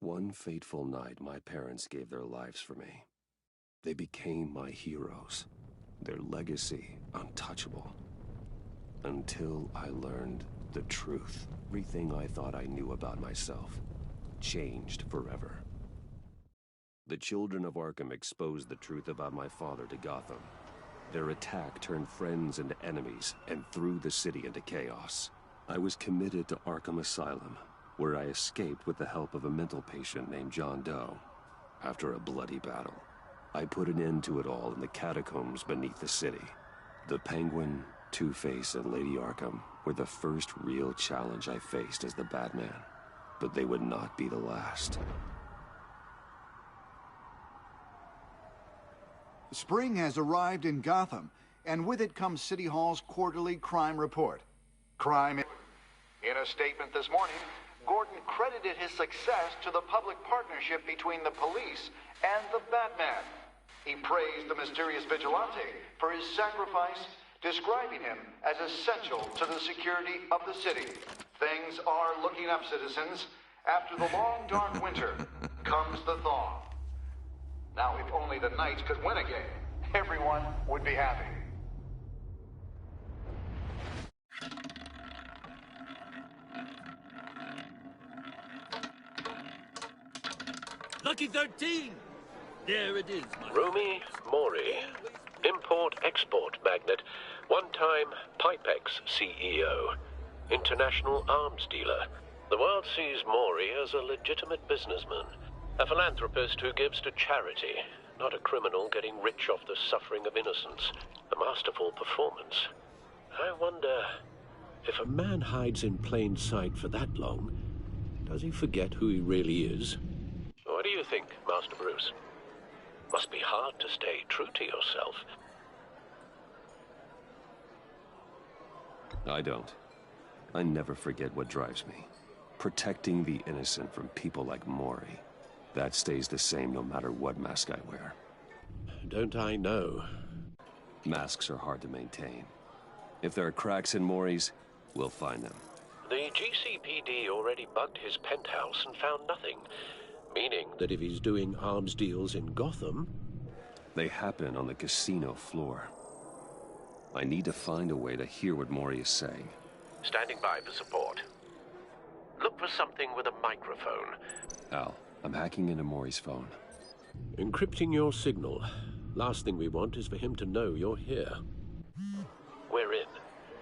One fateful night, my parents gave their lives for me. They became my heroes, their legacy untouchable. Until I learned the truth. Everything I thought I knew about myself changed forever. The children of Arkham exposed the truth about my father to Gotham. Their attack turned friends into enemies and threw the city into chaos. I was committed to Arkham Asylum, where I escaped with the help of a mental patient named John Doe. After a bloody battle, I put an end to it all in the catacombs beneath the city. The Penguin, Two-Face, and Lady Arkham were the first real challenge I faced as the Batman, but they would not be the last. Spring has arrived in Gotham, and with it comes City Hall's quarterly crime report. In a statement this morning, Gordon credited his success to the public partnership between the police and the Batman. He praised the mysterious vigilante for his sacrifice, describing him as essential to the security of the city. Things are looking up, citizens. After the long, dark winter comes the thaw. Now, if only the Knights could win again, everyone would be happy. Lucky 13! There it is, my... Rumi Mori, import-export magnate, one-time Pipex CEO, international arms dealer. The world sees Mori as a legitimate businessman, a philanthropist who gives to charity, not a criminal getting rich off the suffering of innocence. A masterful performance. I wonder, if a man hides in plain sight for that long, does he forget who he really is? What do you think, Master Bruce? Must be hard to stay true to yourself. I don't. I never forget what drives me. Protecting the innocent from people like Mori. That stays the same no matter what mask I wear. Don't I know? Masks are hard to maintain. If there are cracks in Mori's, we'll find them. The GCPD already bugged his penthouse and found nothing. Meaning that if he's doing arms deals in Gotham... They happen on the casino floor. I need to find a way to hear what Mori is saying. Standing by for support. Look for something with a microphone. Al, I'm hacking into Mori's phone. Encrypting your signal. Last thing we want is for him to know you're here. We're in.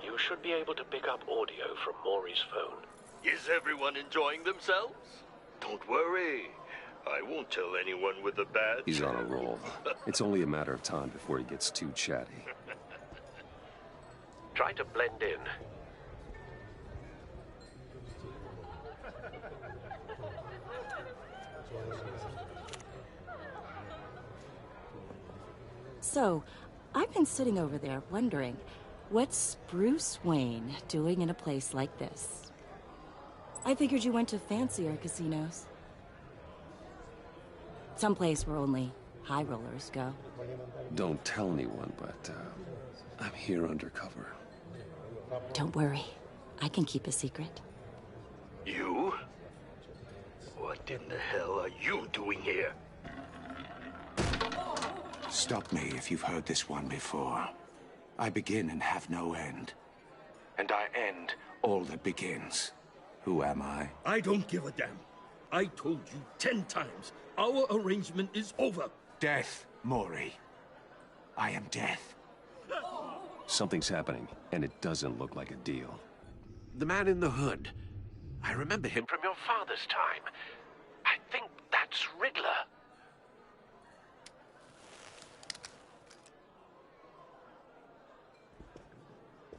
You should be able to pick up audio from Mori's phone. Is everyone enjoying themselves? Don't worry. I won't tell anyone with a badge. He's on a roll. It's only a matter of time before he gets too chatty. Try to blend in. So, I've been sitting over there wondering, what's Bruce Wayne doing in a place like this? I figured you went to fancier casinos. Someplace where only high rollers go. Don't tell anyone, but I'm here undercover. Don't worry. I can keep a secret. You? What in the hell are you doing here? Stop me if you've heard this one before. I begin and have no end. And I end all that begins. Who am I? I don't give a damn. I told you 10 times. Our arrangement is over. Death, Mori. I am death. Something's happening, and it doesn't look like a deal. The man in the hood. I remember him from your father's time. I think that's Riddler.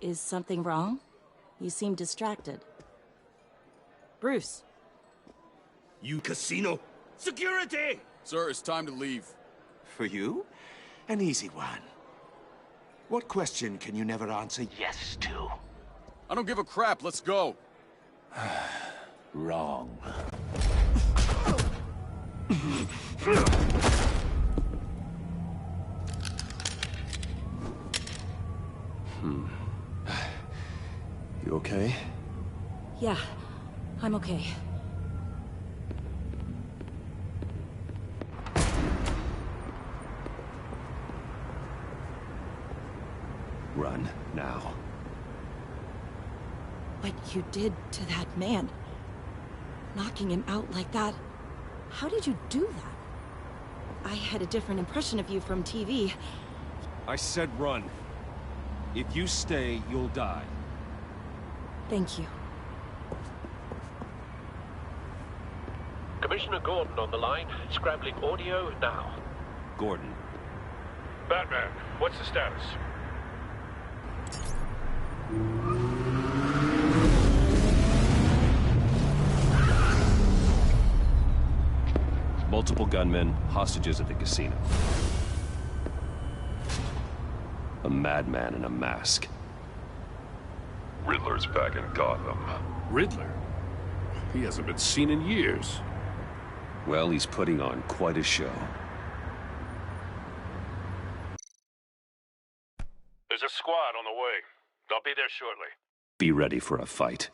Is something wrong? You seem distracted. Bruce. You casino. Security! Sir, it's time to leave. For you? An easy one. What question can you never answer yes to? I don't give a crap. Let's go. Wrong. You okay? Yeah, I'm okay. Run, now. What you did to that man, knocking him out like that, how did you do that? I had a different impression of you from TV. I said run. If you stay, you'll die. Thank you. Commissioner Gordon on the line, scrambling audio now. Gordon. Batman, what's the status? Multiple gunmen, hostages at the casino. A madman in a mask. Riddler's back in Gotham. Riddler? He hasn't been seen in years. Well, he's putting on quite a show. There's a squad on the way. I'll be there shortly. Be ready for a fight.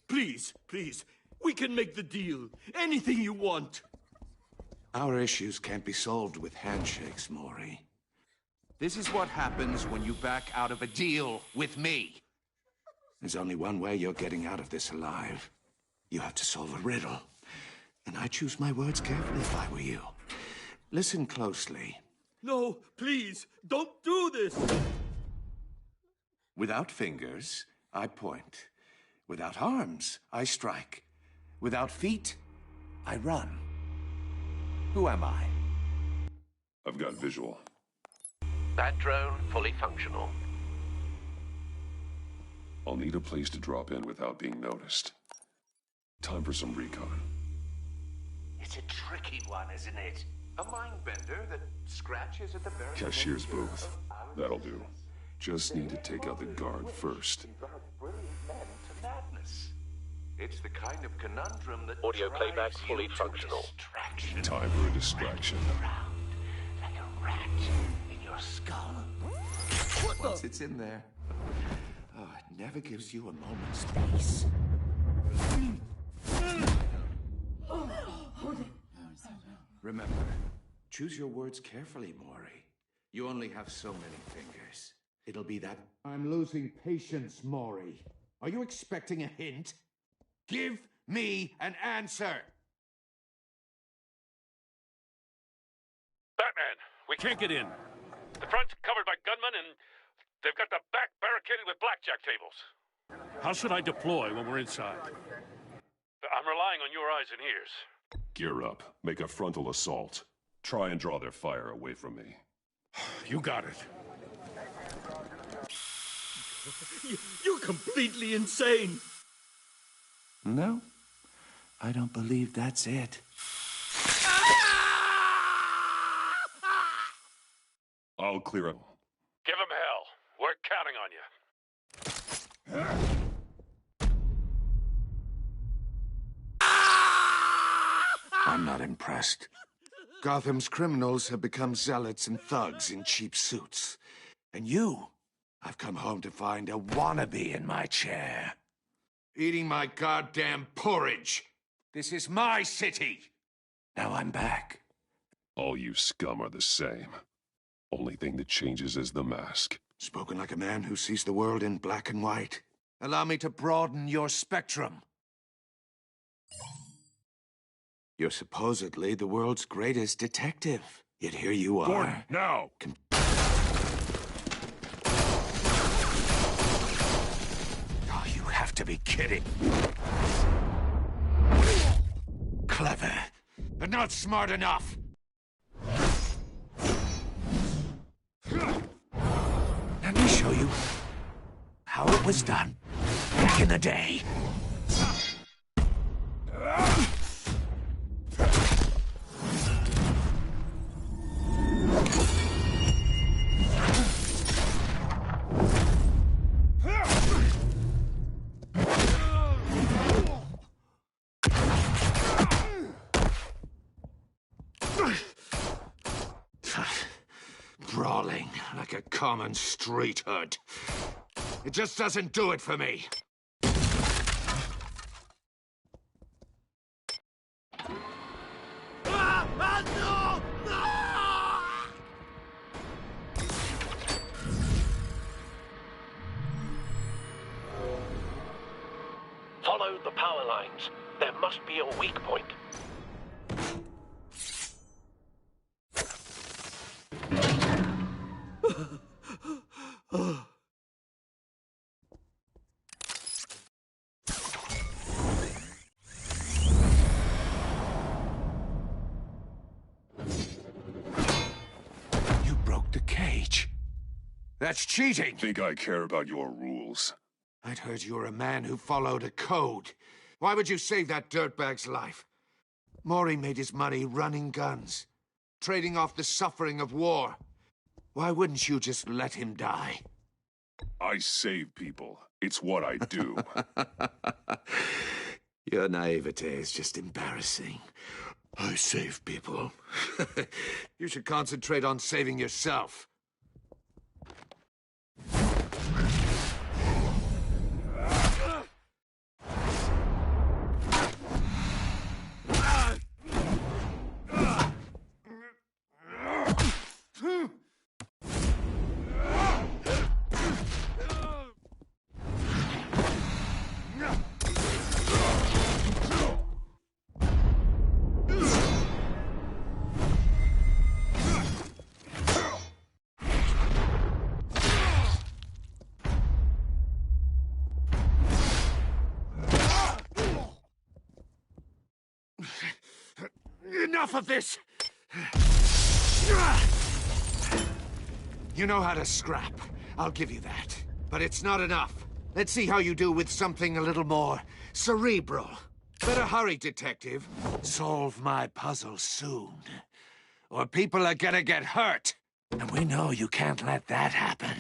Please, please, we can make the deal. Anything you want. Our issues can't be solved with handshakes, Maury. This is what happens when you back out of a deal with me. There's only one way you're getting out of this alive. You have to solve a riddle. And I choose my words carefully if I were you. Listen closely. No, please, don't do this! Without fingers, I point. Without arms, I strike. Without feet, I run. Who am I? I've got visual. That drone fully functional. I'll need a place to drop in without being noticed. Time for some recon. It's a tricky one, isn't it? A mind bender that scratches at the very Cashier's nature booth. of our That'll do. existence. Just need to take out the guard first. Brilliant men to madness. It's the kind of conundrum that Audio drives playback you fully to functional. distraction. Time for a distraction. Around like a rat in your skull. Once it's in there, it never gives you a moment's peace. Remember, choose your words carefully, Maury. You only have so many fingers. It'll be that... I'm losing patience, Maury. Are you expecting a hint? Give me an answer! Batman, we can't get in. The front's covered by gunmen, and they've got the back barricaded with blackjack tables. How should I deploy when we're inside? I'm relying on your eyes and ears. Gear up. Make a frontal assault. Try and draw their fire away from me. You got it. You're completely insane. No, I don't believe that's it. I'll clear it. Give him hell. We're counting on you. I'm not impressed. Gotham's criminals have become zealots and thugs in cheap suits. And you, I've come home to find a wannabe in my chair. Eating my goddamn porridge. This is my city. Now I'm back. All you scum are the same. Only thing that changes is the mask. Spoken like a man who sees the world in black and white. Allow me to broaden your spectrum. You're supposedly the world's greatest detective. Yet here you are. Gordon, now! Oh, you have to be kidding. Clever, but not smart enough. Let me show you how it was done back in the day. brawling like a common street hood. It just doesn't do it for me. Follow the power lines. There must be a weak point. You broke the cage. That's cheating. Think I care about your rules? I'd heard you were a man who followed a code. Why would you save that dirtbag's life? Maury made his money running guns, trading off the suffering of war. Why wouldn't you just let him die? I save people. It's what I do. Your naivete is just embarrassing. I save people. You should concentrate on saving yourself. Enough of this! You know how to scrap. I'll give you that. But it's not enough. Let's see how you do with something a little more cerebral. Better hurry, detective. Solve my puzzle soon. Or people are gonna get hurt. And we know you can't let that happen.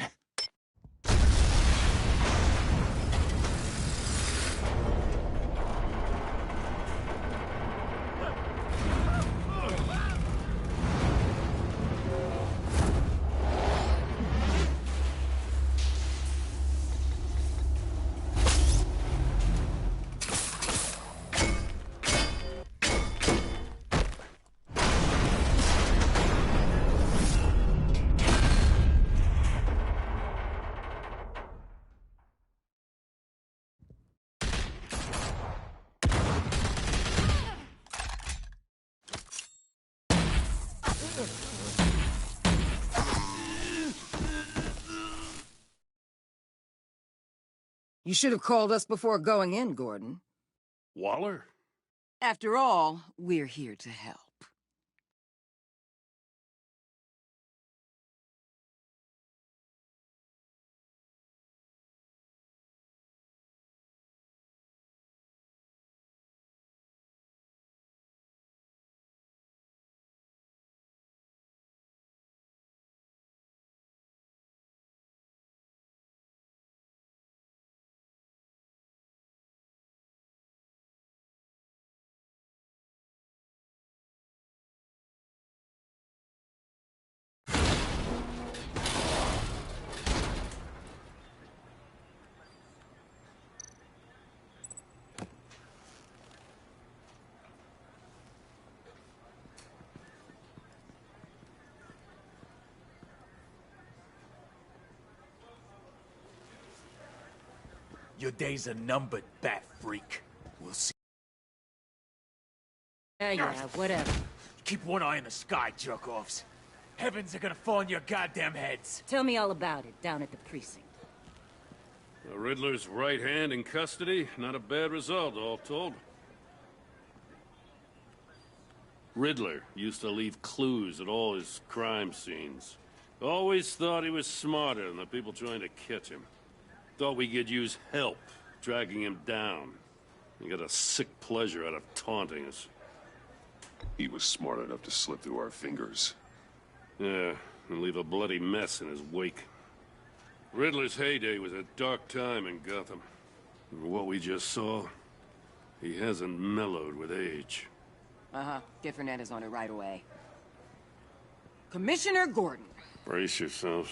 You should have called us before going in, Gordon. Waller? After all, we're here to help. Your days are numbered, bat freak. We'll see. Yeah, whatever. Keep one eye in the sky, jerk-offs. Heavens are gonna fall on your goddamn heads. Tell me all about it down at the precinct. The Riddler's right hand in custody. Not a bad result, all told. Riddler used to leave clues at all his crime scenes. Always thought he was smarter than the people trying to catch him. Thought we could use help dragging him down. He got a sick pleasure out of taunting us. He was smart enough to slip through our fingers. Yeah, and leave a bloody mess in his wake. Riddler's heyday was a dark time in Gotham. And what we just saw, he hasn't mellowed with age. Get Fernandez on it right away. Commissioner Gordon, Brace yourselves.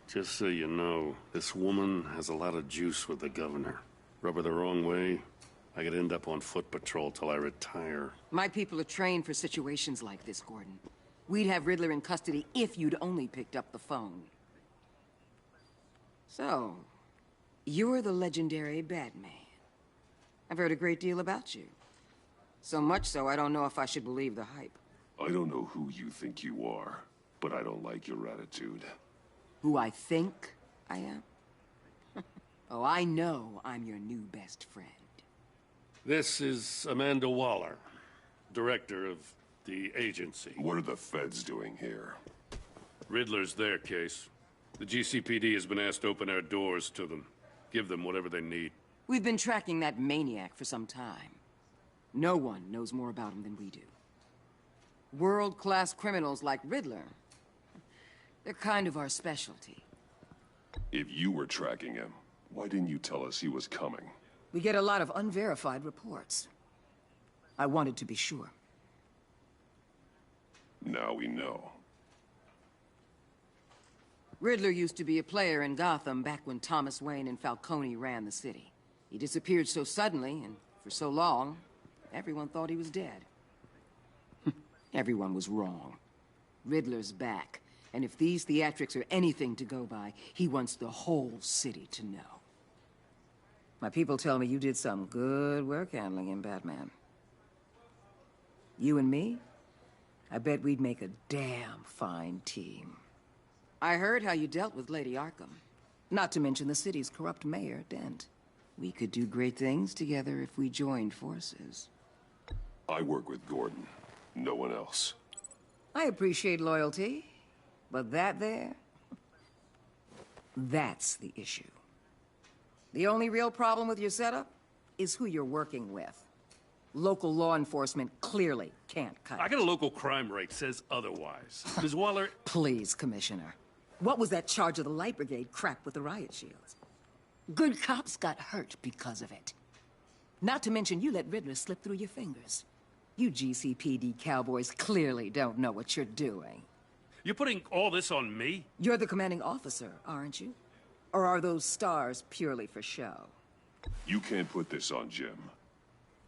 Just so you know, this woman has a lot of juice with the governor. Rub her the wrong way, I could end up on foot patrol till I retire. My people are trained for situations like this, Gordon. We'd have Riddler in custody if you'd only picked up the phone. So, you're the legendary Batman. I've heard a great deal about you. So much so, I don't know if I should believe the hype. I don't know who you think you are, but I don't like your attitude. Who I think I am? Oh, I know I'm your new best friend. This is Amanda Waller, director of the agency. What are the feds doing here? Riddler's their case. The GCPD has been asked to open our doors to them. Give them whatever they need. We've been tracking that maniac for some time. No one knows more about him than we do. World-class criminals like Riddler. They're kind of our specialty. If you were tracking him, why didn't you tell us he was coming? We get a lot of unverified reports. I wanted to be sure. Now we know. Riddler used to be a player in Gotham back when Thomas Wayne and Falcone ran the city. He disappeared so suddenly and for so long, everyone thought he was dead. Everyone was wrong. Riddler's back, and if these theatrics are anything to go by, he wants the whole city to know. My people tell me you did some good work handling him, Batman. You and me? I bet we'd make a damn fine team. I heard how you dealt with Lady Arkham. Not to mention the city's corrupt mayor, Dent. We could do great things together if we joined forces. I work with Gordon. No one else. I appreciate loyalty, but that there... that's the issue. The only real problem with your setup is who you're working with. Local law enforcement clearly can't cut I it. got a local crime rate says otherwise. Ms. Waller... Please, Commissioner. What was that charge of the Light Brigade crap with the riot shields? Good cops got hurt because of it. Not to mention you let Riddler slip through your fingers. You GCPD cowboys clearly don't know what you're doing. You're putting all this on me? You're the commanding officer, aren't you? Or are those stars purely for show? You can't put this on Jim.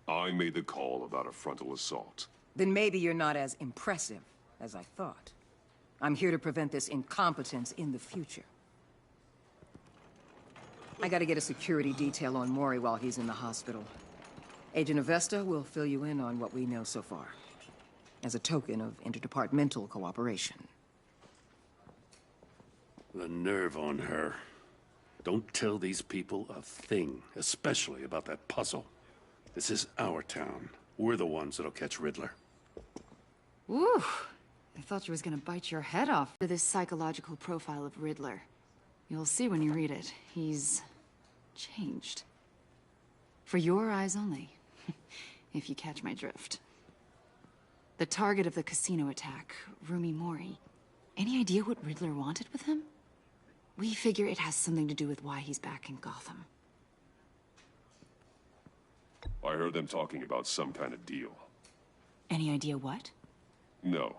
I made the call about a frontal assault. Then maybe you're not as impressive as I thought. I'm here to prevent this incompetence in the future. I gotta get a security detail on Maury while he's in the hospital. Agent Avesta will fill you in on what we know so far, as a token of interdepartmental cooperation. The nerve on her. Don't tell these people a thing, especially about that puzzle. This is our town. We're the ones that'll catch Riddler. Ooh, I thought you was gonna bite your head off to this psychological profile of Riddler. You'll see when you read it. He's changed. For your eyes only, if you catch my drift. The target of the casino attack, Rumi Mori. Any idea what Riddler wanted with him? We figure it has something to do with why he's back in Gotham. I heard them talking about some kind of deal. Any idea what? No,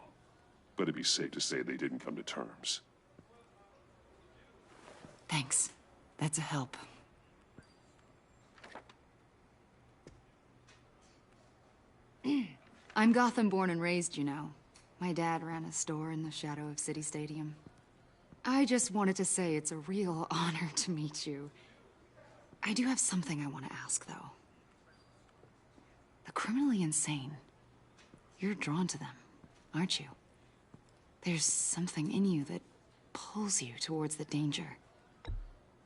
but it'd be safe to say they didn't come to terms. Thanks. That's a help. I'm Gotham born and raised, you know. My dad ran a store in the shadow of City Stadium. I just wanted to say it's a real honor to meet you. I do have something I want to ask, though. The criminally insane. You're drawn to them, aren't you? There's something in you that pulls you towards the danger.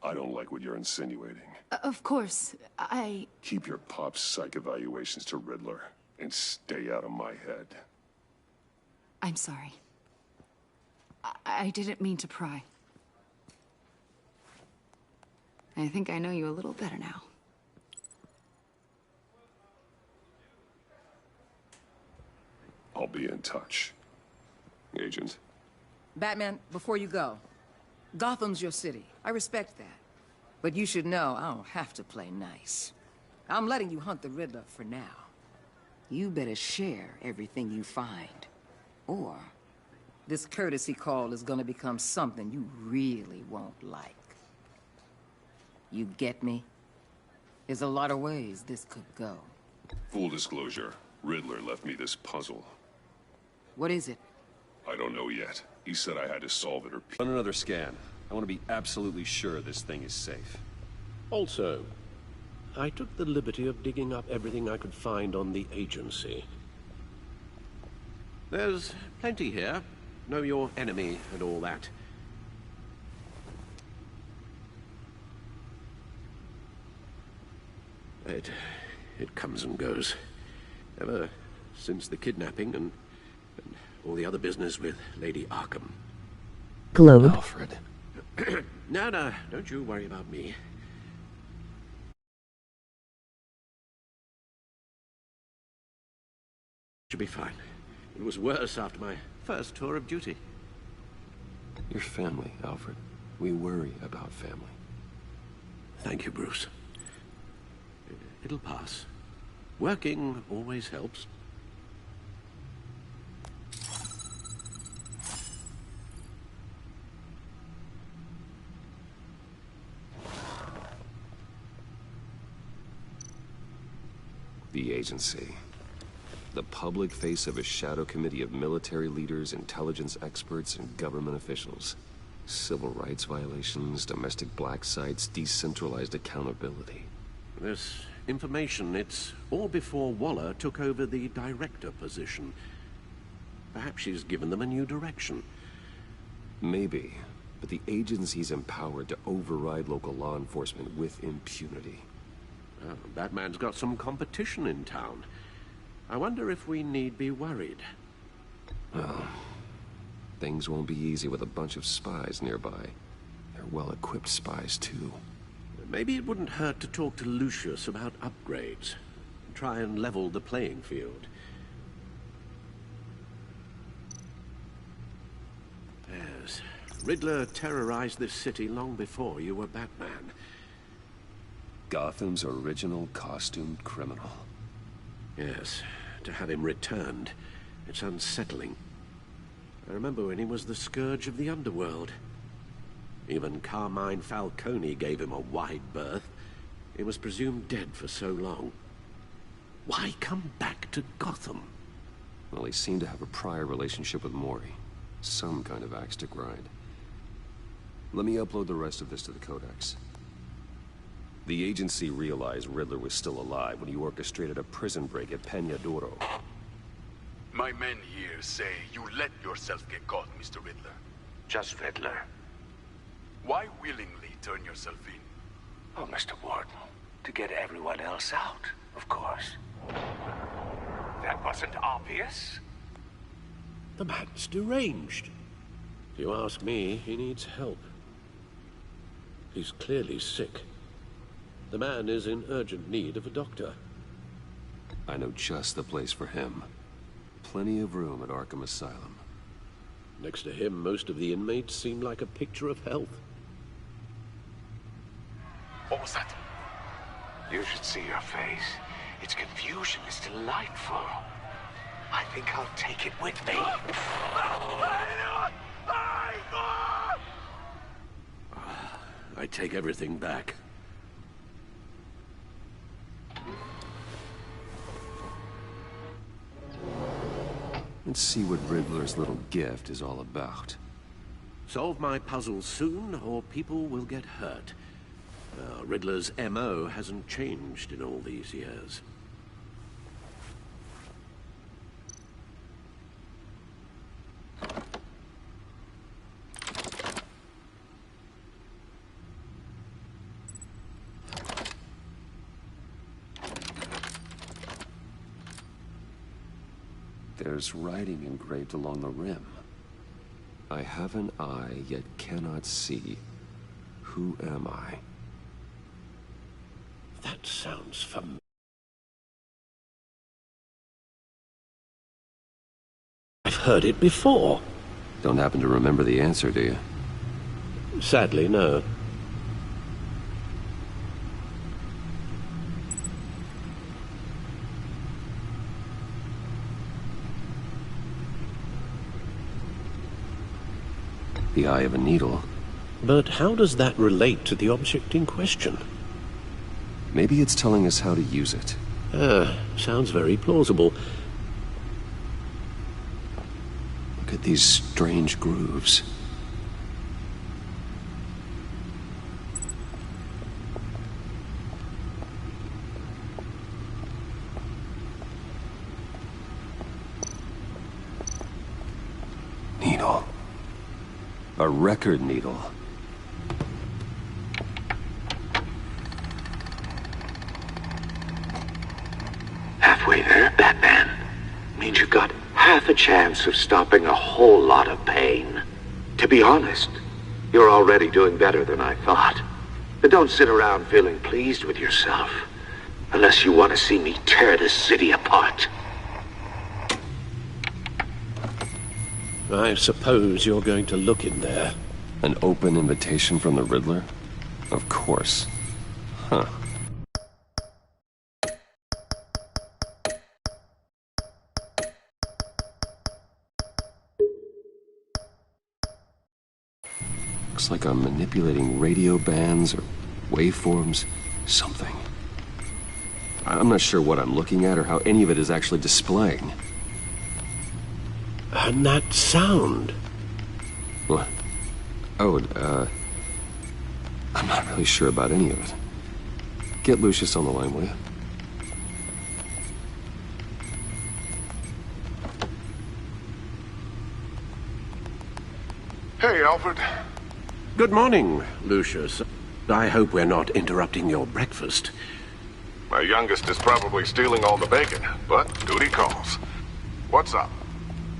I don't like what you're insinuating. Of course, I... Keep your pop psych evaluations to Riddler, and stay out of my head. I'm sorry. I didn't mean to pry. I think I know you a little better now. I'll be in touch. Agent. Batman, before you go, Gotham's your city. I respect that. But you should know I don't have to play nice. I'm letting you hunt the Riddler for now. You better share everything you find, or This courtesy call is gonna become something you really won't like. You get me? There's a lot of ways this could go. Full disclosure, Riddler left me this puzzle. What is it? I don't know yet. He said I had to solve it or... Run another scan. I want to be absolutely sure this thing is safe. Also, I took the liberty of digging up everything I could find on the agency. There's plenty here. Know your enemy and all that. It comes and goes. Ever since the kidnapping and all the other business with Lady Arkham. Glowed. Alfred. No, don't you worry about me. Should be fine. It was worse after my first tour of duty. Your family, Alfred. We worry about family. Thank you, Bruce. It'll pass. Working always helps. The agency. The public face of a shadow committee of military leaders, intelligence experts, and government officials. Civil rights violations, domestic black sites, decentralized accountability. This information, it's all before Waller took over the director position. Perhaps she's given them a new direction. Maybe, but the agency's empowered to override local law enforcement with impunity. Oh, Batman's got some competition in town. I wonder if we need be worried. Well, things won't be easy with a bunch of spies nearby. They're well-equipped spies, too. Maybe it wouldn't hurt to talk to Lucius about upgrades. Try and level the playing field. Yes, Riddler terrorized this city long before you were Batman. Gotham's original costumed criminal. Yes, to have him returned, it's unsettling. I remember when he was the scourge of the underworld. Even Carmine Falcone gave him a wide berth. He was presumed dead for so long. Why come back to Gotham? Well, he seemed to have a prior relationship with Mori. Some kind of axe to grind. Let me upload the rest of this to the Codex. The agency realized Riddler was still alive when he orchestrated a prison break at Peñadoro. My men here say you let yourself get caught, Mr. Riddler. Just Riddler. Why willingly turn yourself in? Oh, Mr. Warden, to get everyone else out, of course. That wasn't obvious. The man's deranged. If you ask me, he needs help. He's clearly sick. The man is in urgent need of a doctor. I know just the place for him. Plenty of room at Arkham Asylum. Next to him, most of the inmates seem like a picture of health. What was that? You should see your face. Its confusion is delightful. I think I'll take it with me. I take everything back. Let's see what Riddler's little gift is all about. Solve my puzzle soon, or people will get hurt. Riddler's M.O. hasn't changed in all these years. There's writing engraved along the rim. I have an eye, yet cannot see. Who am I? That sounds familiar. I've heard it before. Don't happen to remember the answer, do you? Sadly, no. The eye of a needle. But how does that relate to the object in question? Maybe it's telling us how to use it. Sounds very plausible. Look at these strange grooves. Needle. A record needle. Halfway there, Batman. Means you got half a chance of stopping a whole lot of pain. To be honest, you're already doing better than I thought. But don't sit around feeling pleased with yourself. Unless you want to see me tear this city apart. I suppose you're going to look in there. An open invitation from the Riddler? Of course. Huh. Looks like I'm manipulating radio bands or waveforms, something. I'm not sure what I'm looking at or how any of it is actually displaying. And that sound? What? Oh, I'm not really sure about any of it. Get Lucius on the line, will you? Hey, Alfred. Good morning, Lucius. I hope we're not interrupting your breakfast. My youngest is probably stealing all the bacon, but duty calls. What's up?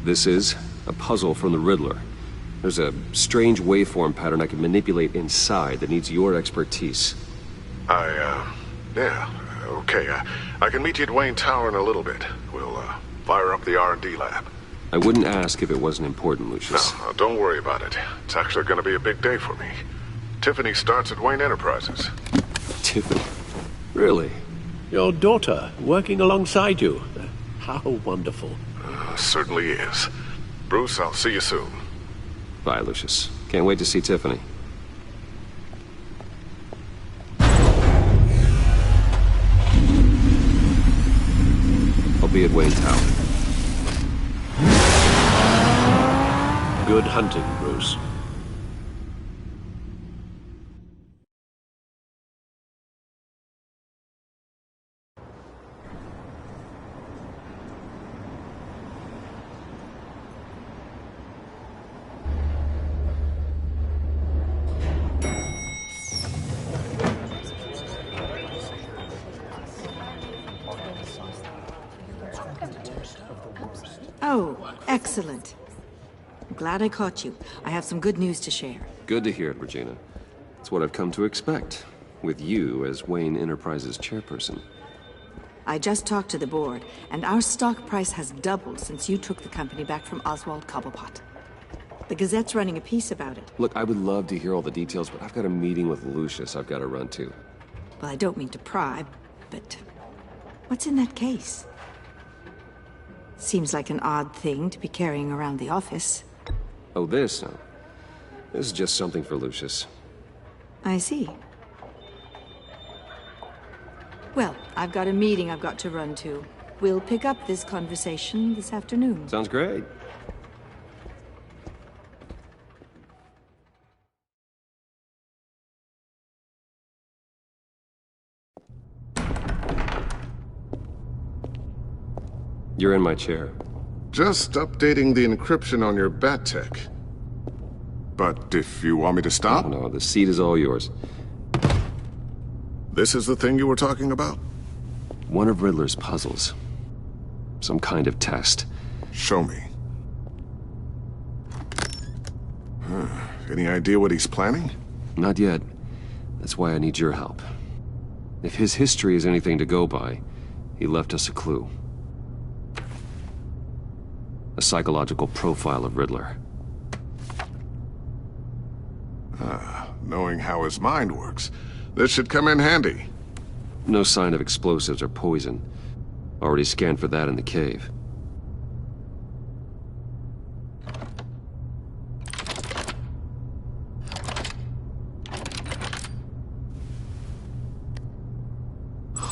This is a puzzle from the Riddler. There's a strange waveform pattern I can manipulate inside that needs your expertise. Yeah, okay. I can meet you at Wayne Tower in a little bit. We'll, fire up the R&D lab. I wouldn't ask if it wasn't important, Lucius. No, don't worry about it. It's actually gonna be a big day for me. Tiffany starts at Wayne Enterprises. Tiffany? Really? Your daughter, working alongside you. How wonderful. Certainly is. Bruce, I'll see you soon. Bye, Lucius. Can't wait to see Tiffany. I'll be at Wayne Tower. Good hunting, Bruce. Oh, excellent. I'm glad I caught you. I have some good news to share. Good to hear it, Regina. It's what I've come to expect, with you as Wayne Enterprises chairperson. I just talked to the board, and our stock price has doubled since you took the company back from Oswald Cobblepot. The Gazette's running a piece about it. Look, I would love to hear all the details, but I've got a meeting with Lucius I've got to run to. Well, I don't mean to pry, but what's in that case? Seems like an odd thing to be carrying around the office. Oh, this? No. This is just something for Lucius. I see. Well, I've got a meeting I've got to run to. We'll pick up this conversation this afternoon. Sounds great. You're in my chair. Just updating the encryption on your bat tech. But if you want me to stop? No, the seat is all yours. This is the thing you were talking about? One of Riddler's puzzles. Some kind of test. Show me. Any idea what he's planning? Not yet. That's why I need your help. If his history is anything to go by, he left us a clue. A psychological profile of Riddler. Knowing how his mind works, this should come in handy. No sign of explosives or poison. Already scanned for that in the cave.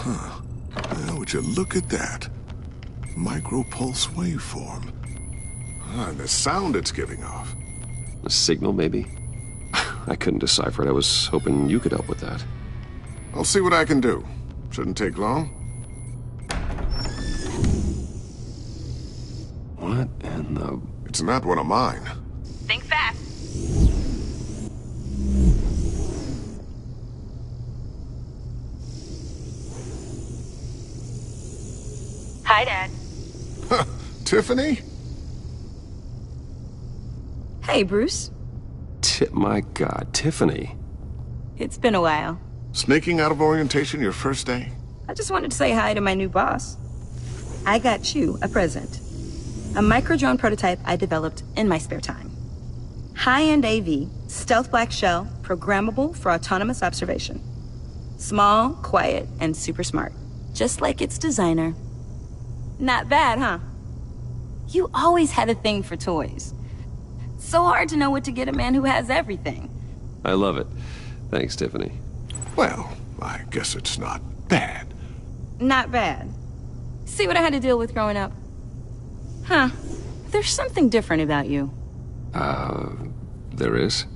Huh. Well, would you look at that? Micropulse waveform. And the sound it's giving off. A signal, maybe? I couldn't decipher it. I was hoping you could help with that. I'll see what I can do. Shouldn't take long. What in the... It's not one of mine. Think fast. Hi, Dad. Tiffany? Hey, Bruce. My God, Tiffany. It's been a while. Sneaking out of orientation your first day? I just wanted to say hi to my new boss. I got you a present. A micro-drone prototype I developed in my spare time. High-end AV, stealth black shell, programmable for autonomous observation. Small, quiet, and super smart. Just like its designer. Not bad, huh? You always had a thing for toys. So hard to know what to get a man who has everything. I love it. Thanks, Tiffany. Well, I guess it's not bad. Not bad. See what I had to deal with growing up? Huh. There's something different about you. There is?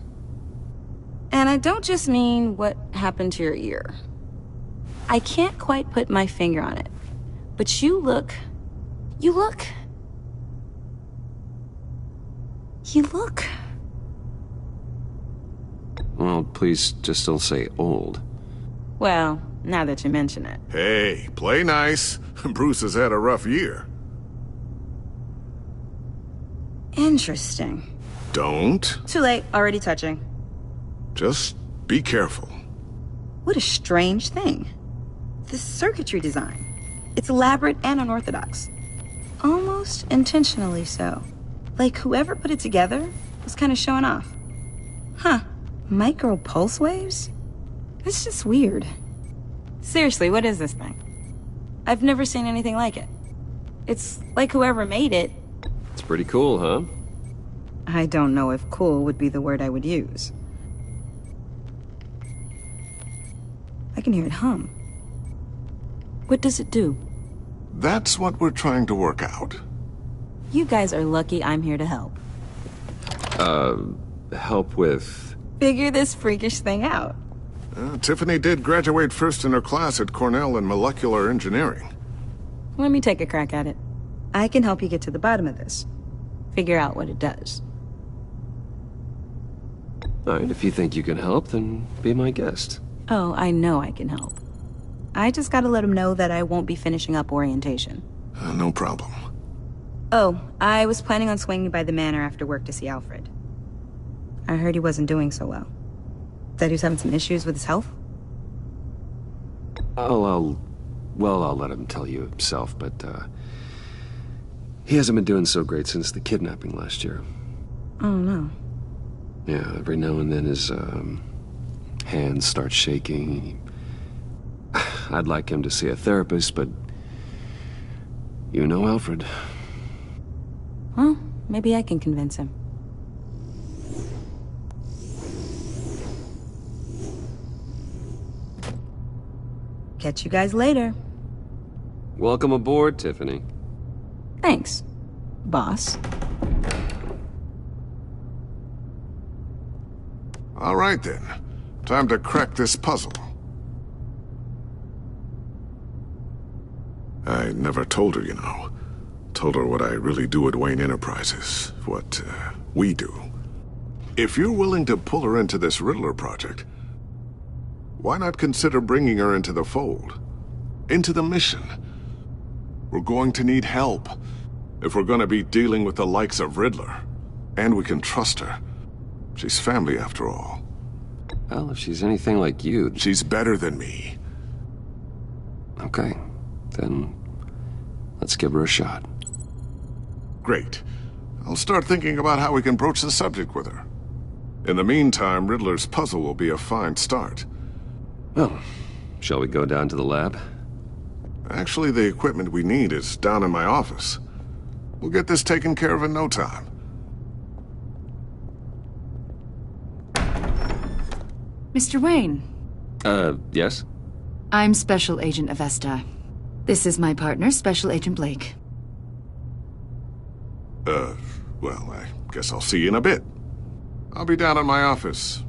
And I don't just mean what happened to your ear. I can't quite put my finger on it. But you look... Well, please just don't say old. Well, now that you mention it. Hey, play nice. Bruce has had a rough year. Interesting. Don't. Too late, already touching. Just be careful. What a strange thing. This circuitry design. It's elaborate and unorthodox. Almost intentionally so. Like whoever put it together was kind of showing off. Huh. Micro pulse waves? It's just weird. Seriously, what is this thing? I've never seen anything like it. It's like whoever made it... It's pretty cool, huh? I don't know if cool would be the word I would use. I can hear it hum. What does it do? That's what we're trying to work out. You guys are lucky I'm here to help. Help with... Figure this freakish thing out. Tiffany did graduate first in her class at Cornell in molecular engineering. Let me take a crack at it. I can help you get to the bottom of this. Figure out what it does. All right, if you think you can help, then be my guest. Oh, I know I can help. I just gotta let him know that I won't be finishing up orientation. No problem. Oh, I was planning on swinging by the manor after work to see Alfred. I heard he wasn't doing so well. Said he was having some issues with his health? I'll let him tell you himself, but, he hasn't been doing so great since the kidnapping last year. Oh, no. Yeah, every now and then his, hands start shaking. I'd like him to see a therapist, but... You know Alfred. Well, maybe I can convince him. Catch you guys later. Welcome aboard, Tiffany. Thanks, boss. All right, then. Time to crack this puzzle. I never told her, you know. Told her what I really do at Wayne Enterprises. What, we do. If you're willing to pull her into this Riddler project, why not consider bringing her into the fold? Into the mission? We're going to need help if we're going to be dealing with the likes of Riddler. And we can trust her. She's family, after all. Well, if she's anything like you... She's better than me. Okay. Then... let's give her a shot. Great. I'll start thinking about how we can broach the subject with her. In the meantime, Riddler's puzzle will be a fine start. Well, shall we go down to the lab? Actually, the equipment we need is down in my office. We'll get this taken care of in no time. Mr. Wayne. Yes? I'm Special Agent Avesta. This is my partner, Special Agent Blake. Well, I guess I'll see you in a bit. I'll be down in my office.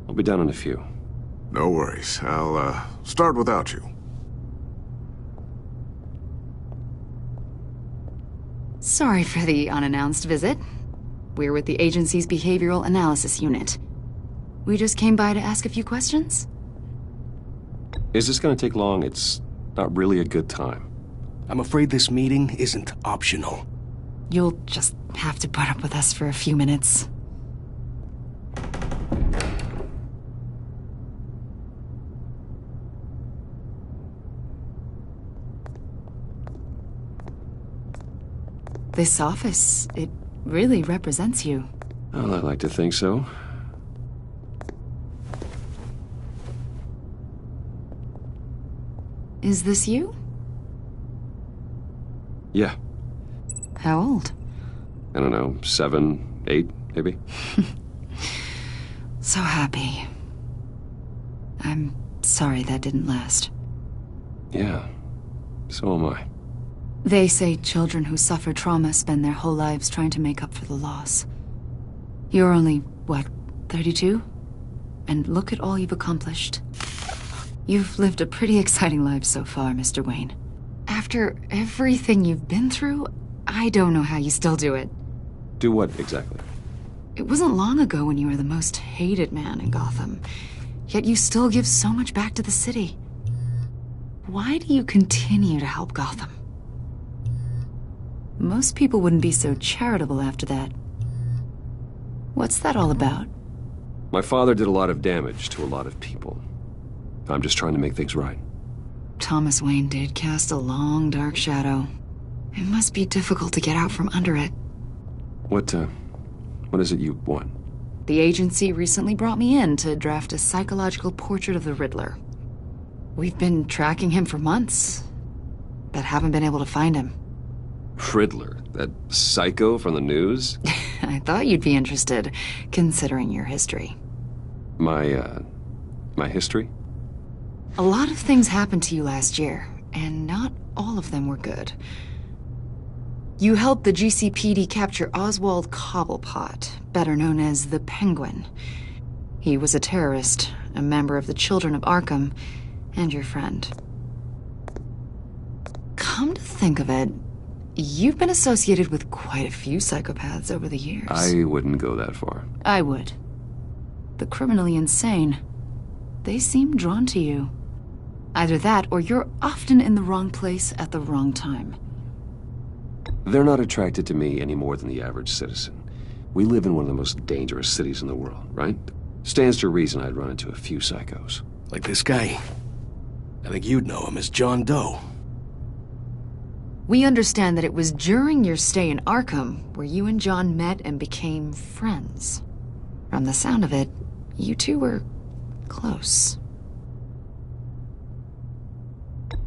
I'll be down in a few. No worries. I'll, start without you. Sorry for the unannounced visit. We're with the agency's Behavioral Analysis Unit. We just came by to ask a few questions. Is this gonna take long? It's not really a good time. I'm afraid this meeting isn't optional. You'll just have to put up with us for a few minutes. This office, it really represents you. Well, I like to think so. Is this you? Yeah. How old? I don't know, 7, 8, maybe? So happy. I'm sorry that didn't last. Yeah, so am I. They say children who suffer trauma spend their whole lives trying to make up for the loss. You're only, what, 32? And look at all you've accomplished. You've lived a pretty exciting life so far, Mr. Wayne. After everything you've been through, I don't know how you still do it. Do what, exactly? It wasn't long ago when you were the most hated man in Gotham. Yet you still give so much back to the city. Why do you continue to help Gotham? Most people wouldn't be so charitable after that. What's that all about? My father did a lot of damage to a lot of people. I'm just trying to make things right. Thomas Wayne did cast a long, dark shadow. It must be difficult to get out from under it. What is it you want? The agency recently brought me in to draft a psychological portrait of the Riddler. We've been tracking him for months, but haven't been able to find him. Riddler? That psycho from the news? I thought you'd be interested, considering your history. My history? A lot of things happened to you last year, and not all of them were good. You helped the GCPD capture Oswald Cobblepot, better known as the Penguin. He was a terrorist, a member of the Children of Arkham, and your friend. Come to think of it, you've been associated with quite a few psychopaths over the years. I wouldn't go that far. I would. The criminally insane. They seem drawn to you. Either that, or you're often in the wrong place at the wrong time. They're not attracted to me any more than the average citizen. We live in one of the most dangerous cities in the world, right? Stands to reason I'd run into a few psychos. Like this guy. I think you'd know him as John Doe. We understand that it was during your stay in Arkham where you and John met and became friends. From the sound of it, you two were close.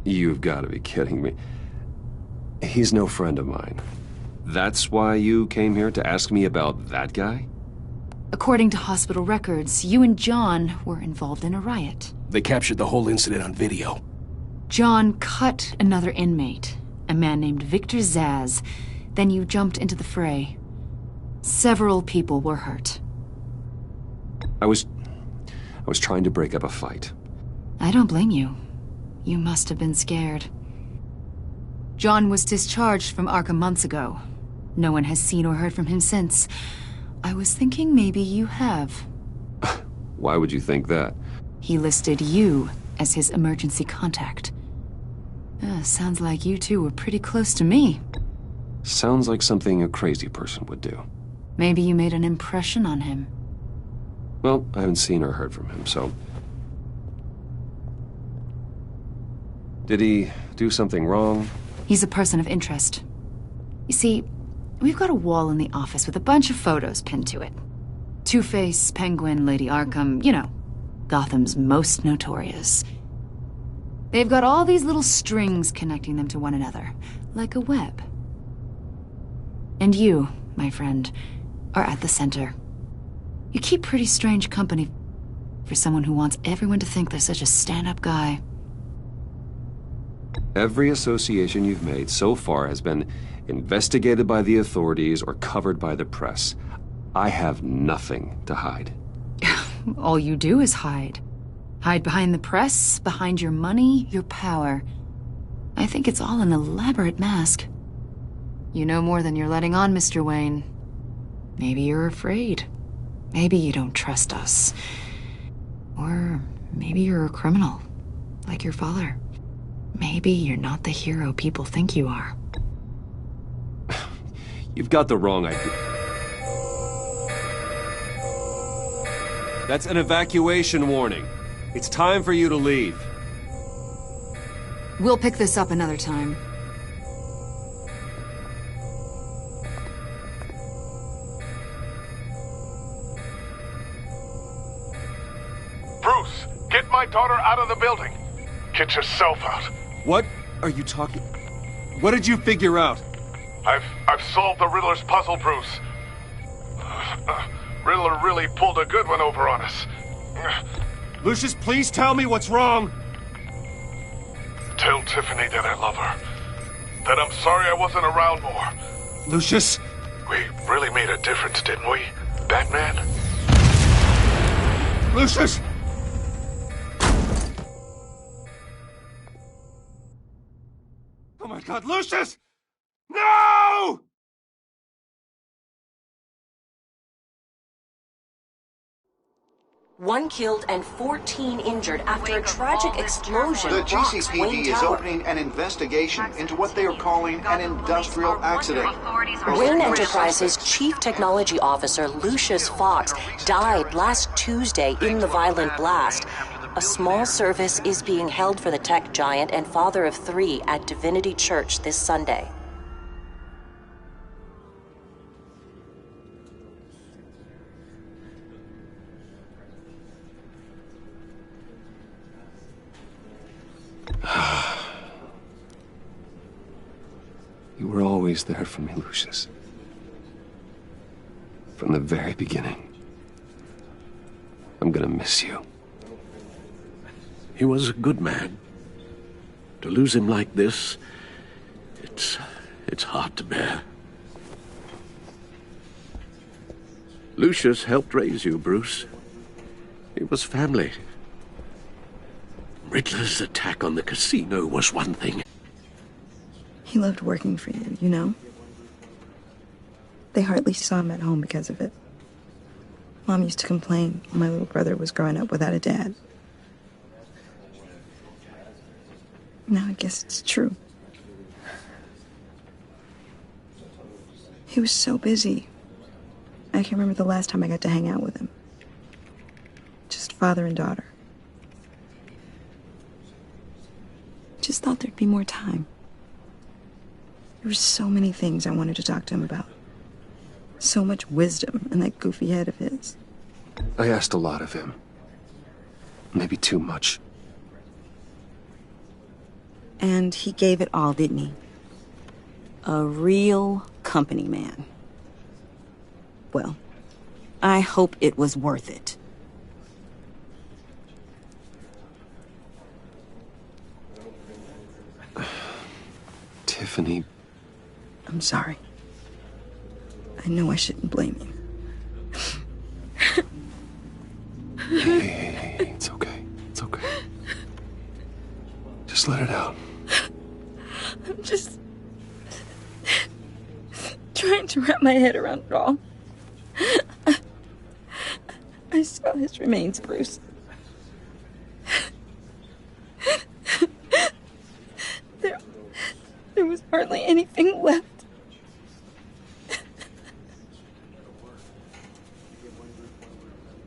You've got to be kidding me. He's no friend of mine. That's why you came here to ask me about that guy? According to hospital records, you and John were involved in a riot. They captured the whole incident on video. John cut another inmate, a man named Victor Zsasz. Then you jumped into the fray. Several people were hurt. I was trying to break up a fight. I don't blame you. You must have been scared. John was discharged from Arkham months ago. No one has seen or heard from him since. I was thinking maybe you have. Why would you think that? He listed you as his emergency contact. Sounds like you two were pretty close to me. Sounds like something a crazy person would do. Maybe you made an impression on him. Well, I haven't seen or heard from him, so... Did he do something wrong? He's a person of interest. You see, we've got a wall in the office with a bunch of photos pinned to it. Two-Face, Penguin, Lady Arkham, you know, Gotham's most notorious. They've got all these little strings connecting them to one another, like a web. And you, my friend, are at the center. You keep pretty strange company. for someone who wants everyone to think they're such a stand-up guy. Every association you've made so far has been investigated by the authorities or covered by the press. I have nothing to hide. All you do is hide. Hide behind the press, behind your money, your power. I think it's all an elaborate mask. You know more than you're letting on, Mr. Wayne. Maybe you're afraid. Maybe you don't trust us. Or maybe you're a criminal, like your father. Maybe you're not the hero people think you are. You've got the wrong idea. That's an evacuation warning. It's time for you to leave. We'll pick this up another time. Bruce, get my daughter out of the building. Get yourself out. What are you talking? What did you figure out? I've solved the Riddler's puzzle, Bruce. Riddler really pulled a good one over on us. Lucius, please tell me what's wrong. Tell Tiffany that I love her. That I'm sorry I wasn't around more. Lucius? We really made a difference, didn't we, Batman? Lucius! Oh my God, Lucius! No! One killed and 14 injured after a tragic explosion. The rocks Wayne GCPD is Tower. opening an investigation into what they are calling an industrial accident. Wayne Enterprises' Chief Technology Officer Lucius Fox died last Tuesday in the violent blast. A small service is being held for the tech giant and father of 3 at Divinity Church this Sunday. You were always there for me, Lucius. From the very beginning. I'm gonna miss you. He was a good man. To lose him like this, it's hard to bear. Lucius helped raise you, Bruce. It was family. Riddler's attack on the casino was one thing. He loved working for you, you know? They hardly saw him at home because of it. Mom used to complain my little brother was growing up without a dad. Now I guess it's true. He was so busy. I can't remember the last time I got to hang out with him. Just father and daughter. Just thought there'd be more time. There were so many things I wanted to talk to him about. So much wisdom in that goofy head of his. I asked a lot of him. Maybe too much. And he gave it all, didn't he? A real company man. Well, I hope it was worth it. Tiffany. I'm sorry. I know I shouldn't blame you. Hey, it's okay. It's okay. Just let it out. I'm just trying to wrap my head around it all. I saw his remains, Bruce. There was hardly anything left.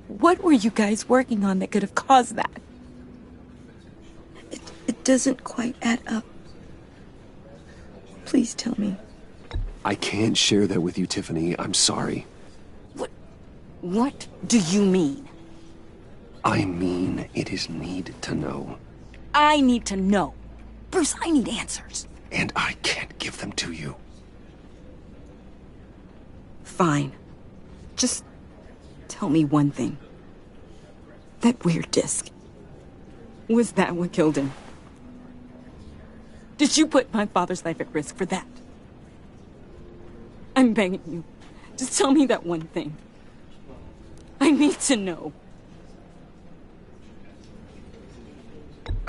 What were you guys working on that could have caused that? It doesn't quite add up. Please tell me. I can't share that with you, Tiffany. I'm sorry. What do you mean? I mean, it is need to know. I need to know. Bruce, I need answers. And I can't give them to you. Fine. Just tell me one thing. That weird disc. Was that what killed him? Did you put my father's life at risk for that? I'm begging you. Just tell me that one thing. I need to know.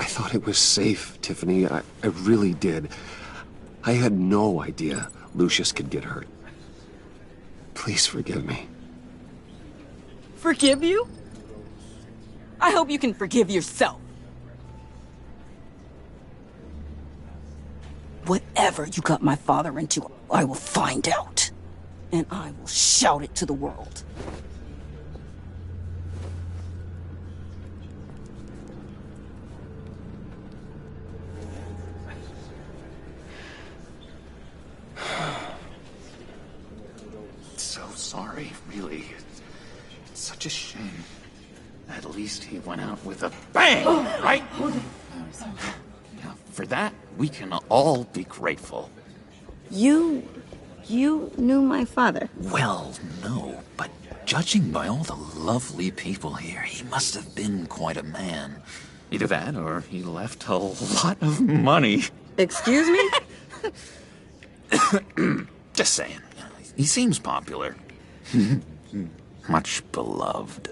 I thought it was safe, Tiffany. I really did. I had no idea Lucius could get hurt. Please forgive me. Forgive you? I hope you can forgive yourself. Whatever you got my father into, I will find out. And I will shout it to the world. So sorry, really. It's such a shame. At least he went out with a bang, right? Now, for that, we can all be grateful. You knew my father? Well, no, but judging by all the lovely people here, he must have been quite a man. Either that, or he left a lot of money. Excuse me? Just saying. He seems popular. Much beloved.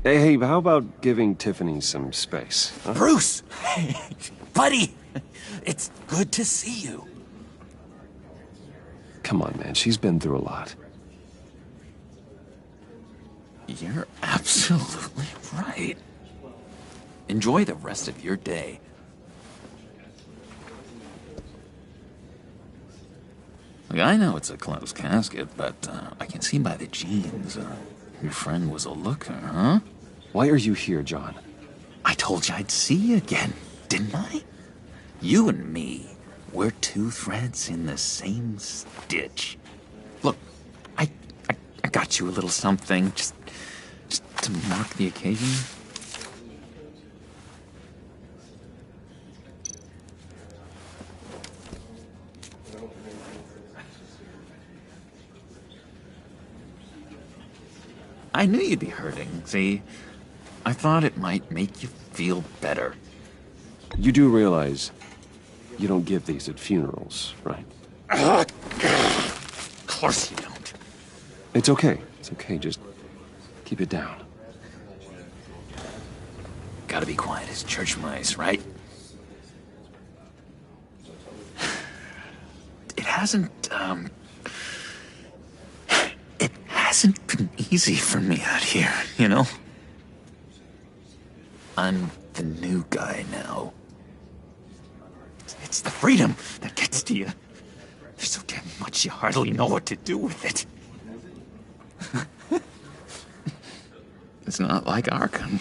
Hey, how about giving Tiffany some space? Huh? Bruce! Buddy! It's good to see you. Come on, man. She's been through a lot. You're absolutely right. Enjoy the rest of your day. Look, I know it's a closed casket, but I can see by the jeans, your friend was a looker, huh? Why are you here, John? I told you I'd see you again, didn't I? You and me, we're two threads in the same stitch. Look, I got you a little something, just to mark the occasion. I knew you'd be hurting, see? I thought it might make you feel better. You do realize you don't give these at funerals, right? Of course you don't. It's okay. It's okay. Just keep it down. Gotta be quiet as church mice, right? It hasn't been easy for me out here, you know? I'm the new guy now. It's the freedom that gets to you. There's so damn much you hardly know what to do with it. It's not like Arkham.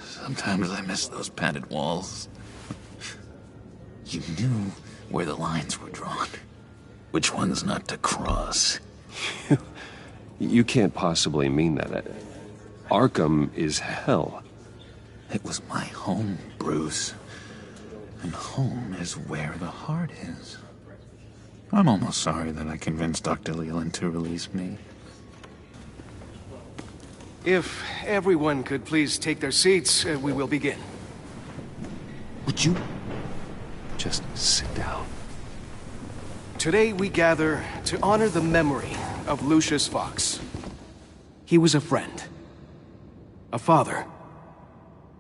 Sometimes I miss those padded walls. You knew where the lines were drawn. Which ones not to cross. You can't possibly mean that. Arkham is hell. It was my home, Bruce. And home is where the heart is. I'm almost sorry that I convinced Dr. Leland to release me. If everyone could please take their seats, we will begin. Would you just sit down? Today we gather to honor the memory of Lucius Fox. He was a friend, a father,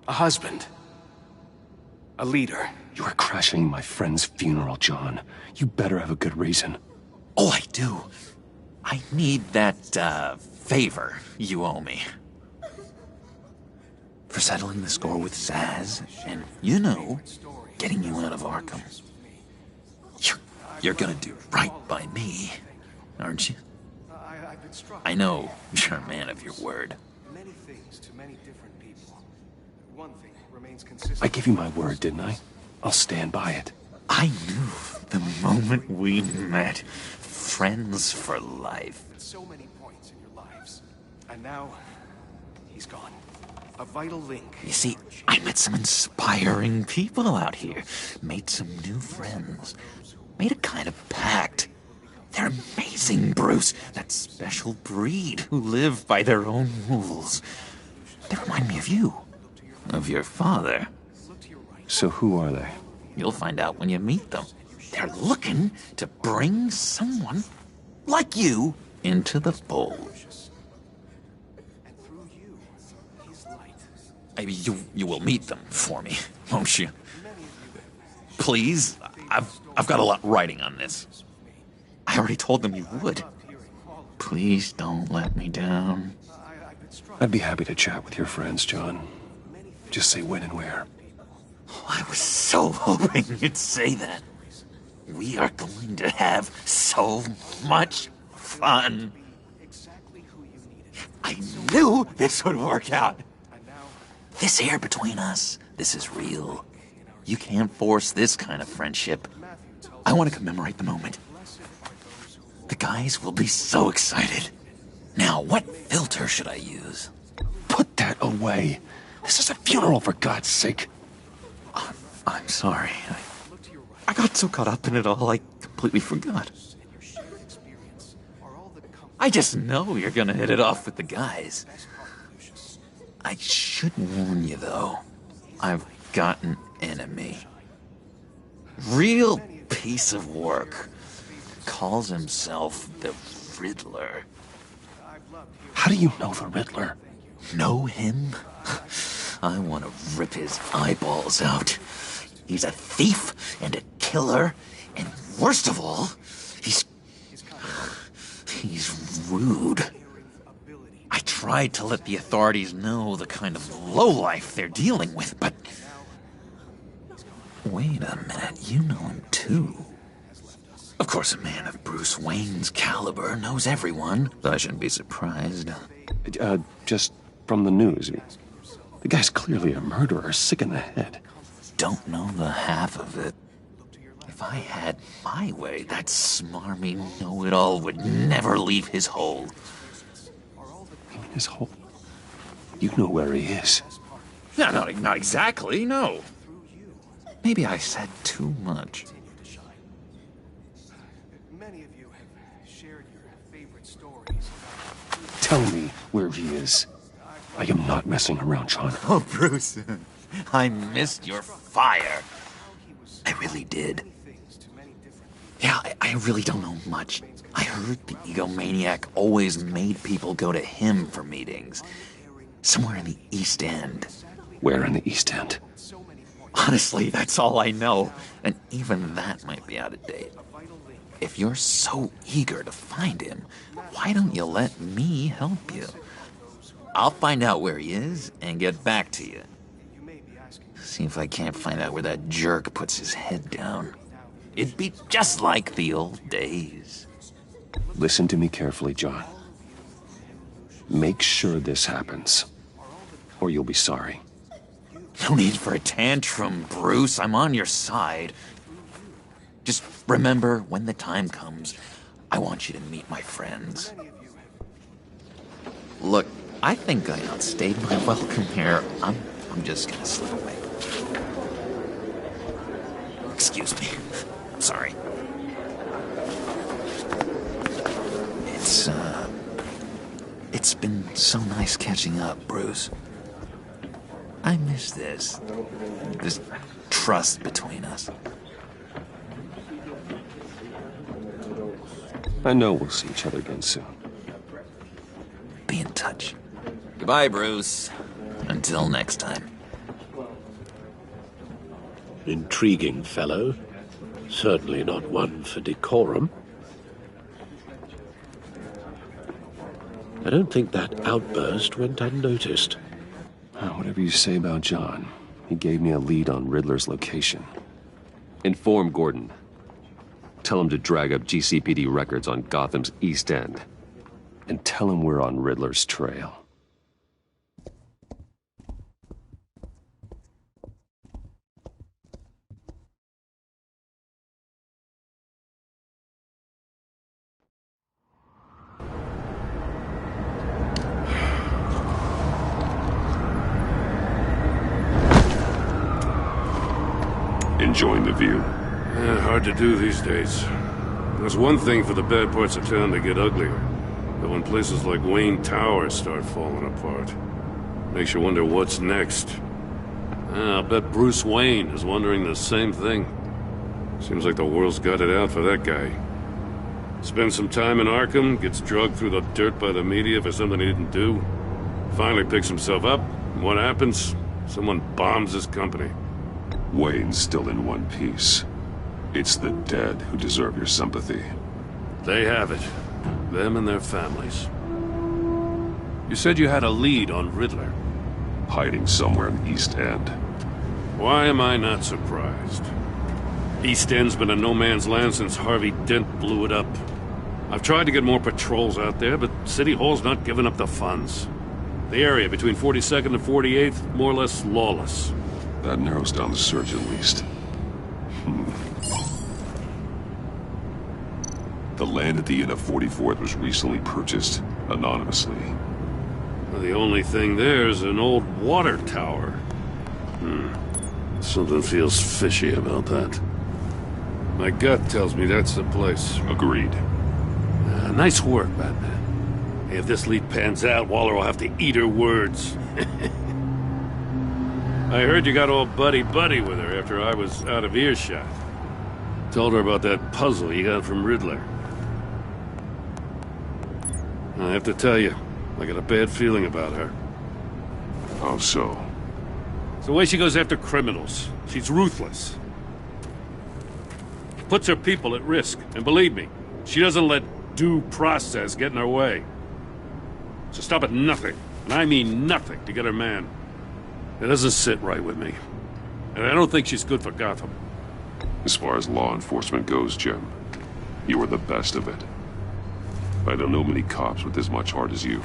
a husband, a leader. You are crashing my friend's funeral, John. You better have a good reason. Oh, I do. I need that, favor you owe me. For settling the score with Zaz, and, you know, getting you out of Arkham. You're gonna do right by me, aren't you? I know you're a man of your word. Many things to many different people. One thing remains consistent. I gave you my word, didn't I? I'll stand by it. I knew the moment we met. Friends for life. So many points in your lives. And now, he's gone. A vital link. You see, I met some inspiring people out here. Made some new friends. Made a kind of pact. They're amazing. amazing, Bruce. That special breed who live by their own rules. They remind me of you. Of your father. So who are they? You'll find out when you meet them. They're looking to bring someone like you into the fold. Maybe you will meet them for me, won't you? Please? I've got a lot riding on this. I already told them you would. Please don't let me down. I'd be happy to chat with your friends, John. Just say when and where. I was so hoping you'd say that. We are going to have so much fun. I knew this would work out. This air between us, this is real. You can't force this kind of friendship. I want to commemorate the moment. The guys will be so excited. Now, what filter should I use? Put that away. This is a funeral, for God's sake. I'm sorry. I got so caught up in it all, I completely forgot. I just know you're gonna hit it off with the guys. I should warn you, though. I've got an enemy. Real piece of work. Calls himself the Riddler. How do you know the Riddler? Know him? I want to rip his eyeballs out. He's a thief and a killer, and worst of all, he's rude. I tried to let the authorities know the kind of lowlife they're dealing with, but... Wait a minute, you know him too. Of course, a man of Bruce Wayne's caliber knows everyone, so I shouldn't be surprised. Just from the news. The guy's clearly a murderer, sick in the head. Don't know the half of it. If I had my way, that smarmy know-it-all would never leave his hole. You mean his hole? You know where he is. No, not exactly, no. Maybe I said too much. Tell me where he is. I am not messing around, John. Oh, Bruce, I missed your fire. I really did. Yeah, I really don't know much. I heard the egomaniac always made people go to him for meetings. Somewhere in the East End. Where in the East End? Honestly, that's all I know. And even that might be out of date. If you're so eager to find him, why don't you let me help you? I'll find out where he is and get back to you. See if I can't find out where that jerk puts his head down. It'd be just like the old days. Listen to me carefully, John. Make sure this happens, or you'll be sorry. No need for a tantrum, Bruce. I'm on your side. Just remember, when the time comes, I want you to meet my friends. Look, I think I outstayed my welcome here. I'm just gonna slip away. Excuse me. Sorry. It's been so nice catching up, Bruce. I miss this trust between us. I know we'll see each other again soon. Be in touch. Goodbye, Bruce. Until next time. Intriguing fellow. Certainly not one for decorum. I don't think that outburst went unnoticed. Whatever you say about John, he gave me a lead on Riddler's location. Inform Gordon. Tell him to drag up GCPD records on Gotham's East End. And tell him we're on Riddler's trail. Enjoying the view? Hard to do these days. It's one thing for the bad parts of town to get uglier, but when places like Wayne Tower start falling apart, makes you wonder what's next. I'll bet Bruce Wayne is wondering the same thing. Seems like the world's got it out for that guy. Spends some time in Arkham, gets drugged through the dirt by the media for something he didn't do. Finally picks himself up, and what happens? Someone bombs his company. Wayne's still in one piece. It's the dead who deserve your sympathy. They have it. Them and their families. You said you had a lead on Riddler. Hiding somewhere in East End. Why am I not surprised? East End's been a no-man's land since Harvey Dent blew it up. I've tried to get more patrols out there, but City Hall's not giving up the funds. The area between 42nd and 48th, more or less lawless. That narrows down the search at least. The land at the end of 44th was recently purchased, anonymously. Well, the only thing there is an old water tower. Something feels fishy about that. My gut tells me that's the place. Agreed. Nice work, Batman. If this lead pans out, Waller will have to eat her words. I heard you got all buddy-buddy with her after I was out of earshot. Told her about that puzzle you got from Riddler. I have to tell you, I got a bad feeling about her. How so? It's the way she goes after criminals. She's ruthless. Puts her people at risk, and believe me, she doesn't let due process get in her way. So stop at nothing, and I mean nothing, to get her man. It doesn't sit right with me. And I don't think she's good for Gotham. As far as law enforcement goes, Jim, you are the best of it. I don't know many cops with as much heart as you.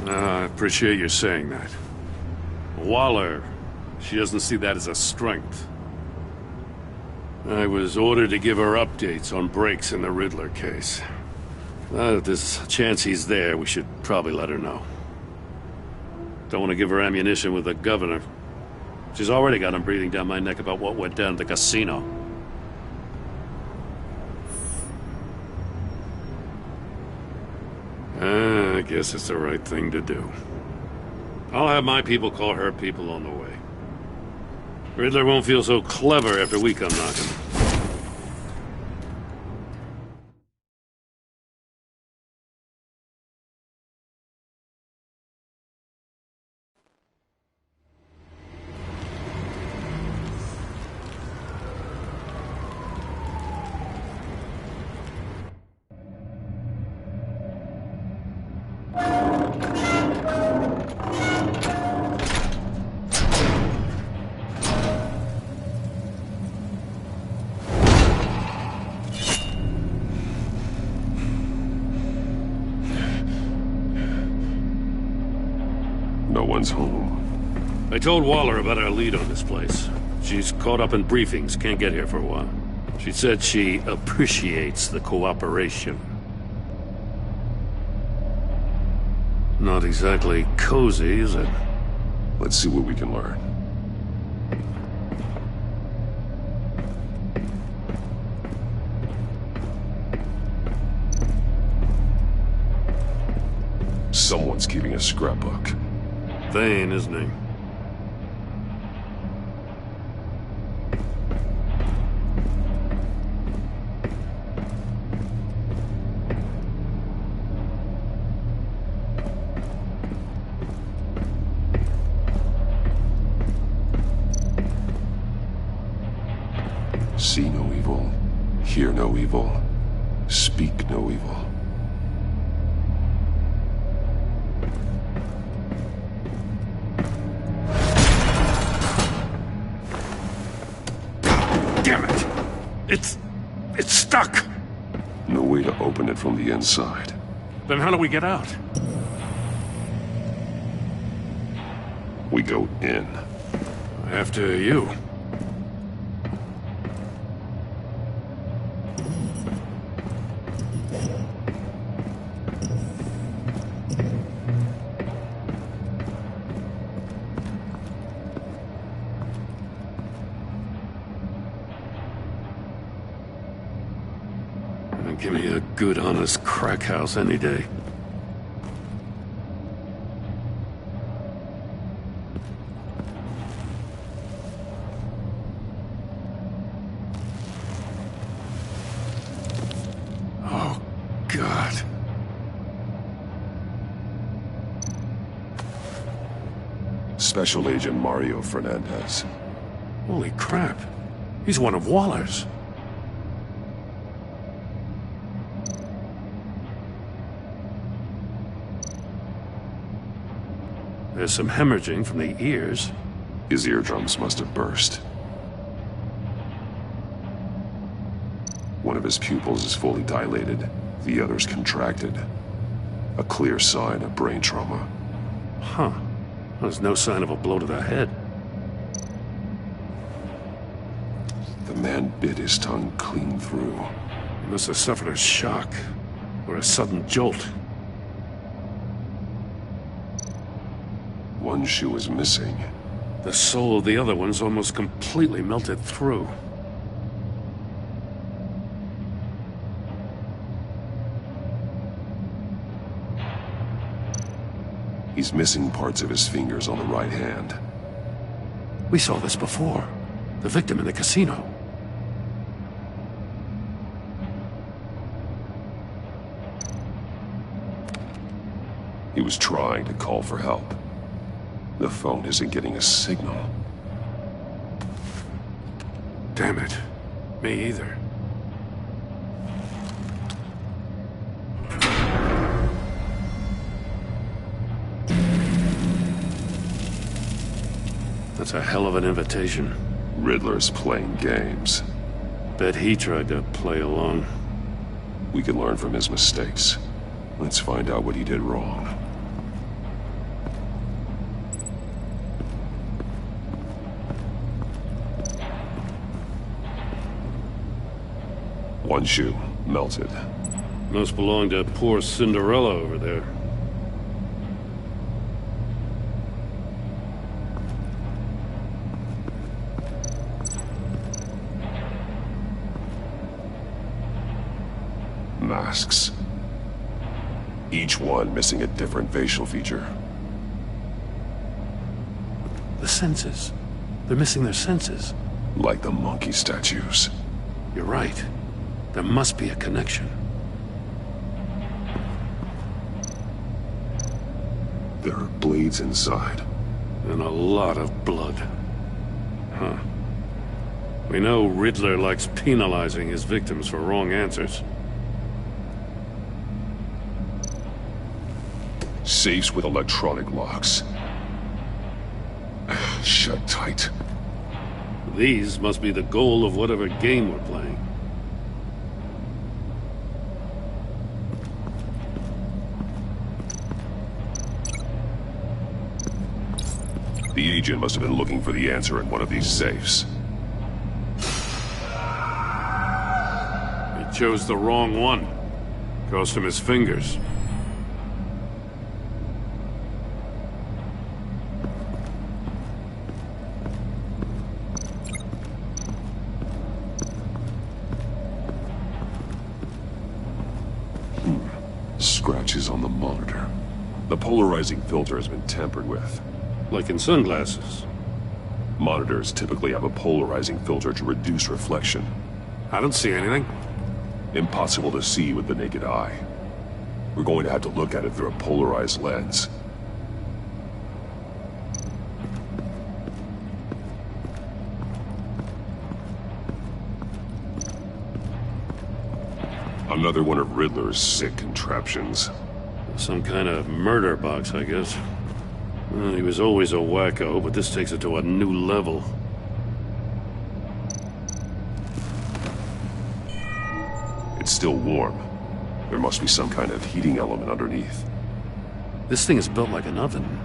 I appreciate you saying that. Waller, she doesn't see that as a strength. I was ordered to give her updates on breaks in the Riddler case. If there's a chance he's there, we should probably let her know. Don't want to give her ammunition with the governor. She's already got him breathing down my neck about what went down at the casino. I guess it's the right thing to do. I'll have my people call her people on the way. Riddler won't feel so clever after we come knocking. No one's home. I told Waller about our lead on this place. She's caught up in briefings, can't get here for a while. She said she appreciates the cooperation. Not exactly cozy, is it? Let's see what we can learn. Someone's keeping a scrapbook. Thane, isn't he? See no evil, hear no evil, speak no evil. Damn it! It's stuck! No way to open it from the inside. Then how do we get out? We go in. After you. Give me a good, honest crack house any day. Oh, God. Special Agent Mario Fernandez. Holy crap. He's one of Waller's. There's some hemorrhaging from the ears. His eardrums must have burst. One of his pupils is fully dilated, the other's contracted. A clear sign of brain trauma. Huh. There's no sign of a blow to the head. The man bit his tongue clean through. He must have suffered a shock, or a sudden jolt. One shoe is missing. The sole of the other one's almost completely melted through. He's missing parts of his fingers on the right hand. We saw this before. The victim in the casino. He was trying to call for help. The phone isn't getting a signal. Damn it. Me either. That's a hell of an invitation. Riddler's playing games. Bet he tried to play along. We can learn from his mistakes. Let's find out what he did wrong. One shoe, melted. Must belong to poor Cinderella over there. Masks. Each one missing a different facial feature. The senses. They're missing their senses. Like the monkey statues. You're right. There must be a connection. There are blades inside. And a lot of blood. Huh. We know Riddler likes penalizing his victims for wrong answers. Safes with electronic locks. Shut tight. These must be the goal of whatever game we're playing. The agent must have been looking for the answer in one of these safes. He chose the wrong one. Cost him his fingers. Scratches on the monitor. The polarizing filter has been tampered with. Like in sunglasses. Monitors typically have a polarizing filter to reduce reflection. I don't see anything. Impossible to see with the naked eye. We're going to have to look at it through a polarized lens. Another one of Riddler's sick contraptions. Some kind of murder box, I guess. Well, he was always a wacko, but this takes it to a new level. It's still warm. There must be some kind of heating element underneath. This thing is built like an oven.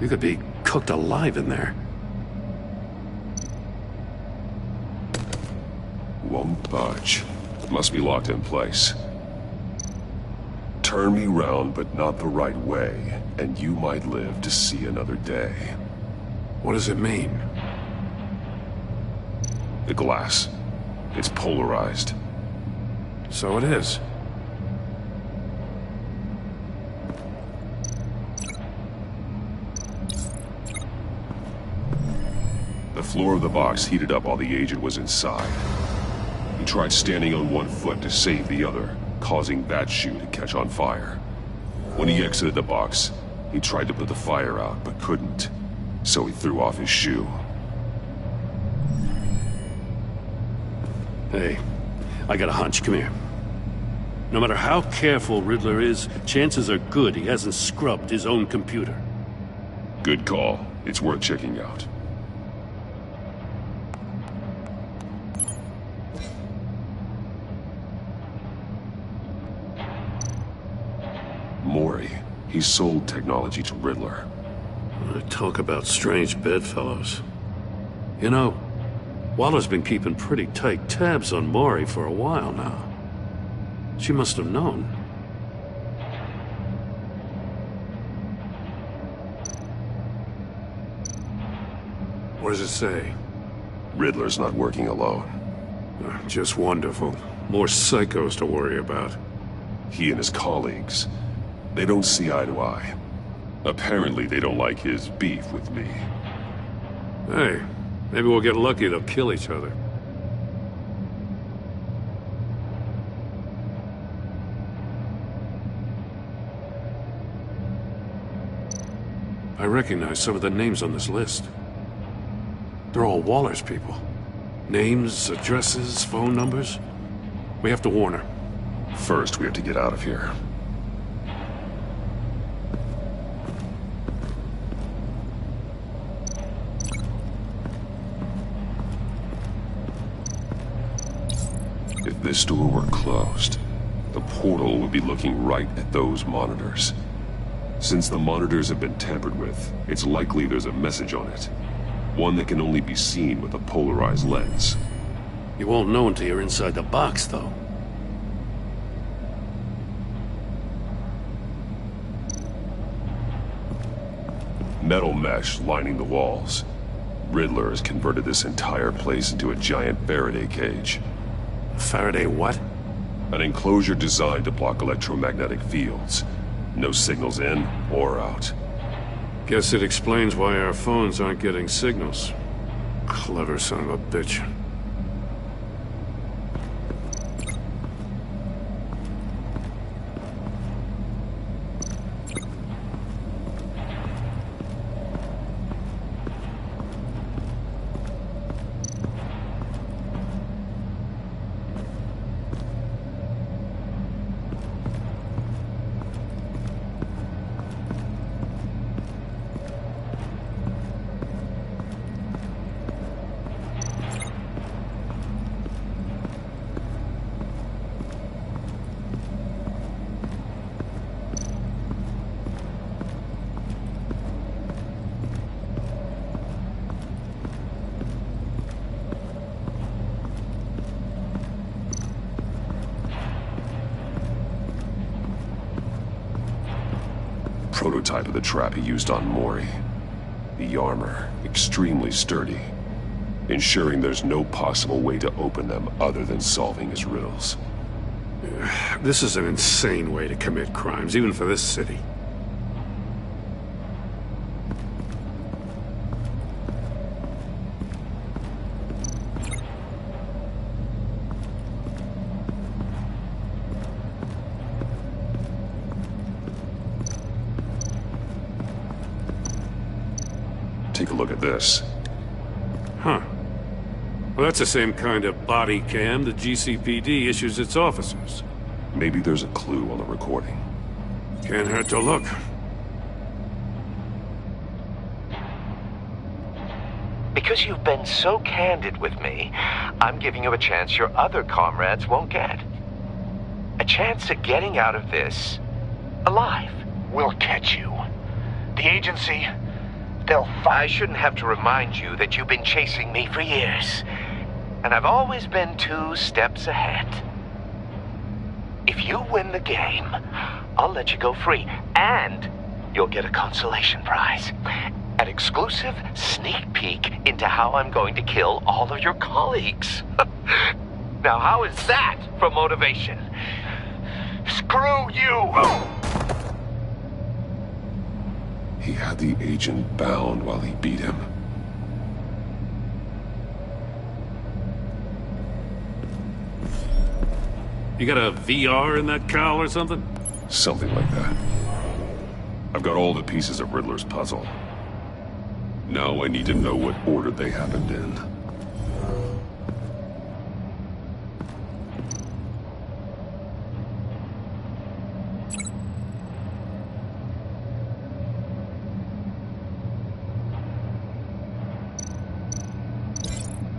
You could be cooked alive in there. Won't budge. Must be locked in place. Turn me round, but not the right way, and you might live to see another day. What does it mean? The glass. It's polarized. So it is. The floor of the box heated up while the agent was inside. He tried standing on one foot to save the other, causing that shoe to catch on fire. When he exited the box, he tried to put the fire out, but couldn't. So he threw off his shoe. Hey, I got a hunch. Come here. No matter how careful Riddler is, chances are good he hasn't scrubbed his own computer. Good call. It's worth checking out. Mori. He sold technology to Riddler. Talk about strange bedfellows. You know, Waller's been keeping pretty tight tabs on Mori for a while now. She must have known. What does it say? Riddler's not working alone. Just wonderful. More psychos to worry about. He and his colleagues, they don't see eye to eye. Apparently they don't like his beef with me. Hey, maybe we'll get lucky they'll kill each other. I recognize some of the names on this list. They're all Waller's people. Names, addresses, phone numbers. We have to warn her. First, we have to get out of here. If this door were closed, the portal would be looking right at those monitors. Since the monitors have been tampered with, it's likely there's a message on it. One that can only be seen with a polarized lens. You won't know until you're inside the box, though. Metal mesh lining the walls. Riddler has converted this entire place into a giant Faraday cage. Faraday what? An enclosure designed to block electromagnetic fields. No signals in or out. Guess it explains why our phones aren't getting signals. Clever son of a bitch. Prototype of the trap he used on Mori. The armor, extremely sturdy, ensuring there's no possible way to open them other than solving his riddles. This is an insane way to commit crimes, even for this city. Take a look at this. Huh. Well, that's the same kind of body cam the GCPD issues its officers. Maybe there's a clue on the recording. Can't hurt to look. Because you've been so candid with me, I'm giving you a chance your other comrades won't get. A chance at getting out of this alive. We'll catch you. The agency, I shouldn't have to remind you that you've been chasing me for years. And I've always been 2 steps ahead. If you win the game, I'll let you go free. And you'll get a consolation prize. An exclusive sneak peek into how I'm going to kill all of your colleagues. Now, how is that for motivation? Screw you! He had the agent bound while he beat him. You got a VR in that cowl or something? Something like that. I've got all the pieces of Riddler's puzzle. Now I need to know what order they happened in.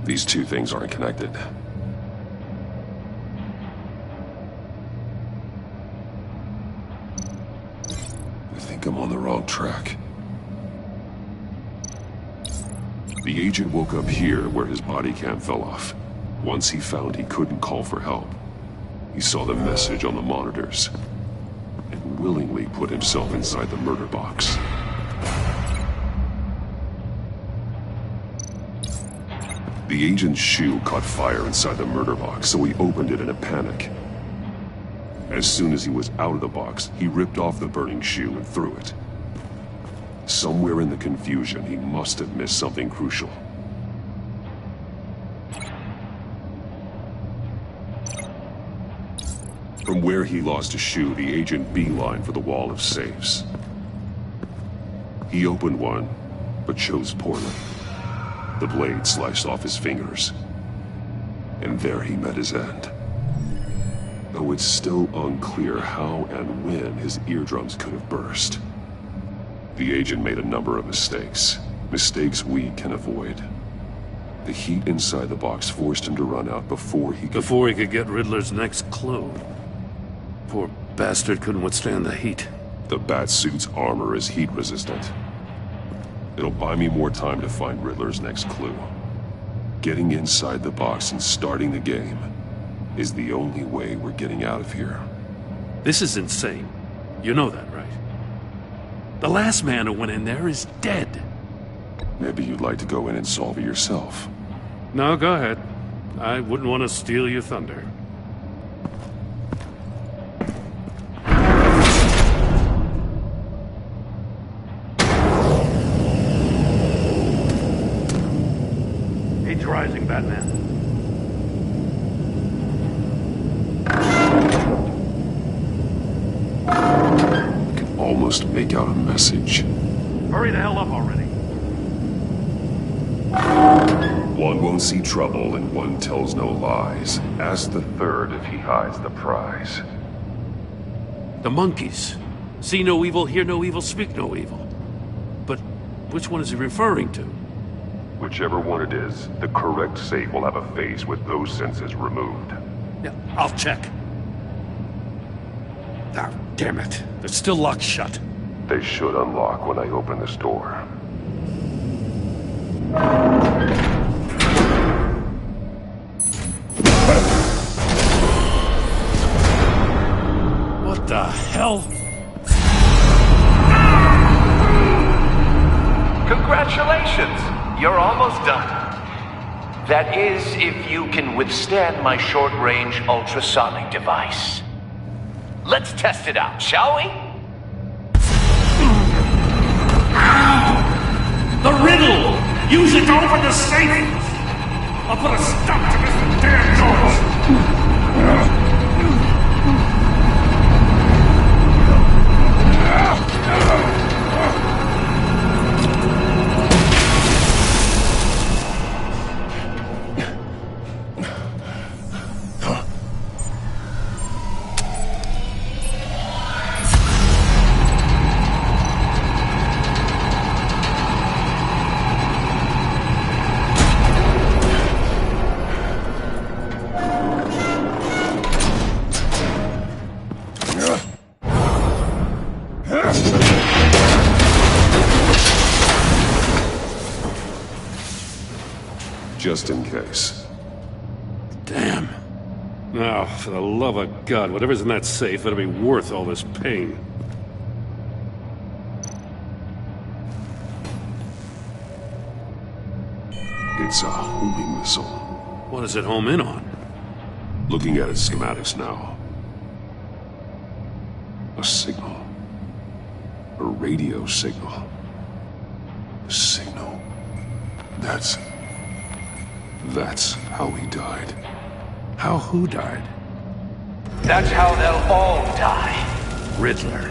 These two things aren't connected. I think I'm on the wrong track. The agent woke up here where his body cam fell off. Once he found he couldn't call for help, he saw the message on the monitors and willingly put himself inside the murder box. The agent's shoe caught fire inside the murder box, so he opened it in a panic. As soon as he was out of the box, he ripped off the burning shoe and threw it. Somewhere in the confusion, he must have missed something crucial. From where he lost a shoe, the agent beelined for the wall of safes. He opened one, but chose poorly. The blade sliced off his fingers, and there he met his end. Though it's still unclear how and when his eardrums could have burst. The agent made a number of mistakes we can avoid. The heat inside the box forced him to run out before he could get Riddler's next clue. Poor bastard couldn't withstand the heat. The Batsuit's armor is heat resistant. It'll buy me more time to find Riddler's next clue. Getting inside the box and starting the game is the only way we're getting out of here. This is insane. You know that, right? The last man who went in there is dead. Maybe you'd like to go in and solve it yourself. No, go ahead. I wouldn't want to steal your thunder. Heat's rising, Batman. I can almost make out a message. Hurry the hell up already. One won't see trouble and one tells no lies. Ask the third if he hides the prize. The monkeys. See no evil, hear no evil, speak no evil. But which one is he referring to? Whichever one it is, the correct safe will have a face with those senses removed. Yeah, I'll check. Ah, damn it. They're still locked shut. They should unlock when I open this door. What the hell? Congratulations! You're almost done. That is, if you can withstand my short-range ultrasonic device. Let's test it out, shall we? The riddle! Use it to open the safe! I'll put a stop to this damn noise! Just in case. Damn. Now, for the love of God, whatever's in that safe better be worth all this pain. It's a homing missile. What does it home in on? Looking at its schematics now. A signal. A radio signal. A signal. That's how he died. How who died? That's how they'll all die. Riddler.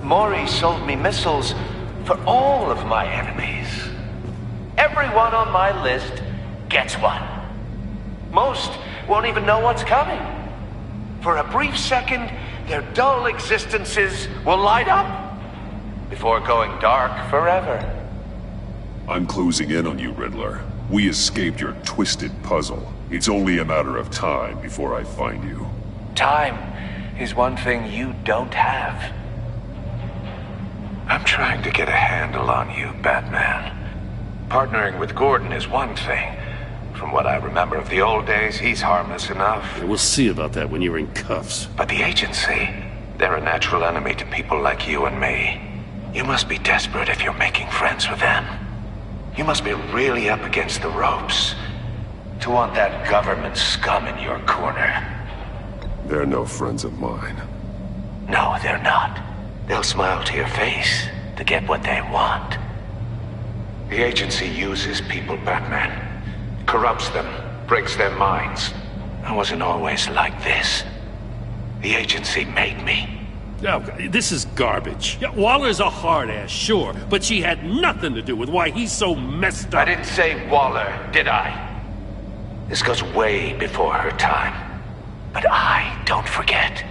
Maury sold me missiles for all of my enemies. Everyone on my list gets one. Most won't even know what's coming. For a brief second, their dull existences will light up before going dark forever. I'm closing in on you, Riddler. We escaped your twisted puzzle. It's only a matter of time before I find you. Time is one thing you don't have. I'm trying to get a handle on you, Batman. Partnering with Gordon is one thing. From what I remember of the old days, he's harmless enough. Yeah, we'll see about that when you're in cuffs. But the agency, they're a natural enemy to people like you and me. You must be desperate if you're making friends with them. You must be really up against the ropes to want that government scum in your corner. They're no friends of mine. No, they're not. They'll smile to your face to get what they want. The agency uses people, Batman. Corrupts them, breaks their minds. I wasn't always like this. The agency made me. Oh, this is garbage. Yeah, Waller's a hard-ass, sure, but she had nothing to do with why he's so messed up. I didn't say Waller, did I? This goes way before her time. But I don't forget.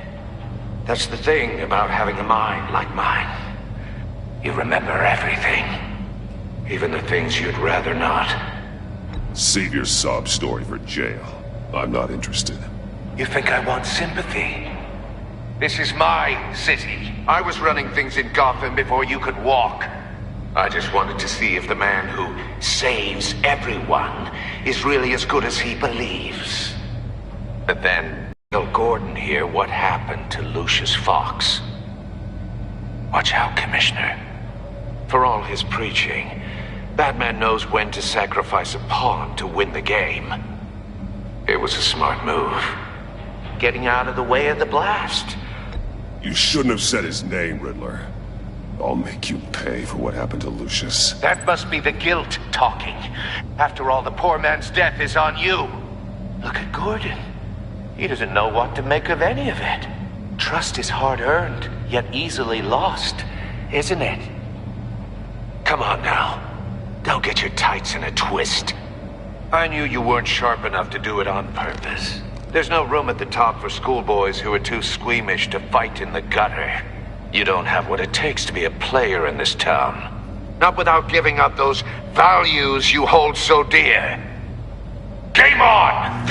That's the thing about having a mind like mine. You remember everything. Even the things you'd rather not. Save your sob story for jail. I'm not interested. You think I want sympathy? This is my city. I was running things in Gotham before you could walk. I just wanted to see if the man who saves everyone is really as good as he believes. But then, tell Gordon here what happened to Lucius Fox. Watch out, Commissioner. For all his preaching, Batman knows when to sacrifice a pawn to win the game. It was a smart move. Getting out of the way of the blast. You shouldn't have said his name, Riddler. I'll make you pay for what happened to Lucius. That must be the guilt talking. After all, the poor man's death is on you. Look at Gordon. He doesn't know what to make of any of it. Trust is hard-earned, yet easily lost, isn't it? Come on now. Don't get your tights in a twist. I knew you weren't sharp enough to do it on purpose. There's no room at the top for schoolboys who are too squeamish to fight in the gutter. You don't have what it takes to be a player in this town. Not without giving up those values you hold so dear. Game on!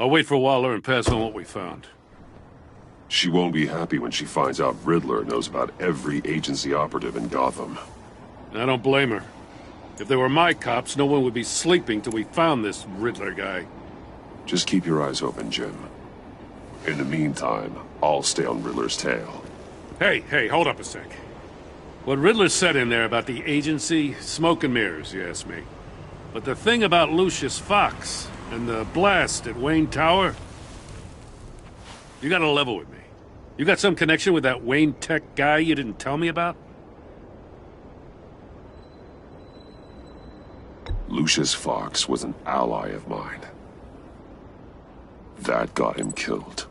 I'll wait for Waller and pass on what we found. She won't be happy when she finds out Riddler knows about every agency operative in Gotham. I don't blame her. If they were my cops, no one would be sleeping till we found this Riddler guy. Just keep your eyes open, Jim. In the meantime, I'll stay on Riddler's tail. Hey, hold up a sec. What Riddler said in there about the agency, smoke and mirrors, you ask me. But the thing about Lucius Fox and the blast at Wayne Tower, you gotta level with me. You got some connection with that Wayne Tech guy you didn't tell me about? Lucius Fox was an ally of mine. That got him killed.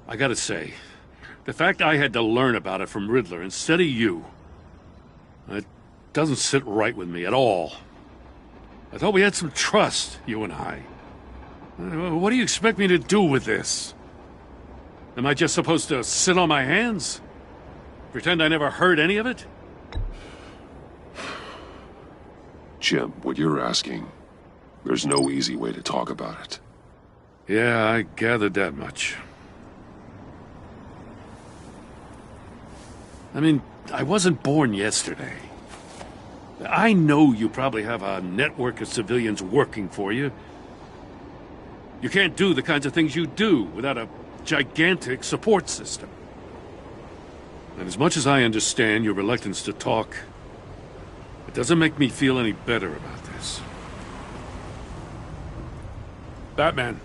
I gotta say, the fact I had to learn about it from Riddler instead of you, it doesn't sit right with me at all. I thought we had some trust, you and I. What do you expect me to do with this? Am I just supposed to sit on my hands? Pretend I never heard any of it? Jim, what you're asking, there's no easy way to talk about it. Yeah, I gathered that much. I mean, I wasn't born yesterday. I know you probably have a network of civilians working for you. You can't do the kinds of things you do without a gigantic support system. And as much as I understand your reluctance to talk, it doesn't make me feel any better about this. Batman.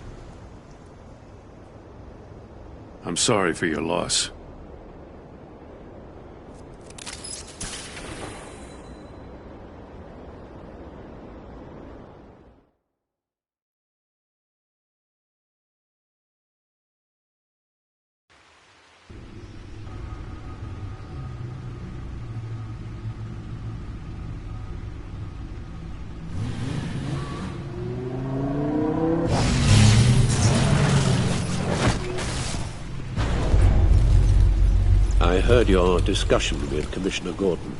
I'm sorry for your loss. I heard your discussion with Commissioner Gordon.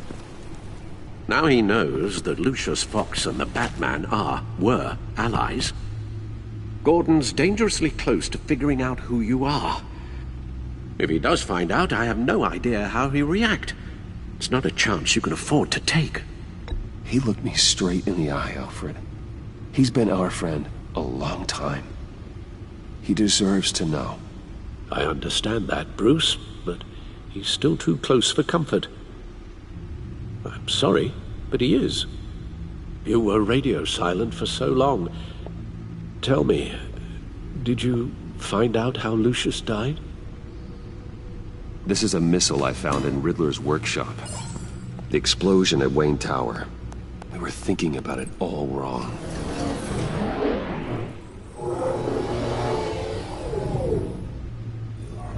Now he knows that Lucius Fox and the Batman were allies. Gordon's dangerously close to figuring out who you are. If he does find out, I have no idea how he'll react. It's not a chance you can afford to take. He looked me straight in the eye, Alfred. He's been our friend a long time. He deserves to know. I understand that, Bruce, but he's still too close for comfort. I'm sorry, but he is. You were radio silent for so long. Tell me, did you find out how Lucius died? This is a missile I found in Riddler's workshop. The explosion at Wayne Tower. We were thinking about it all wrong.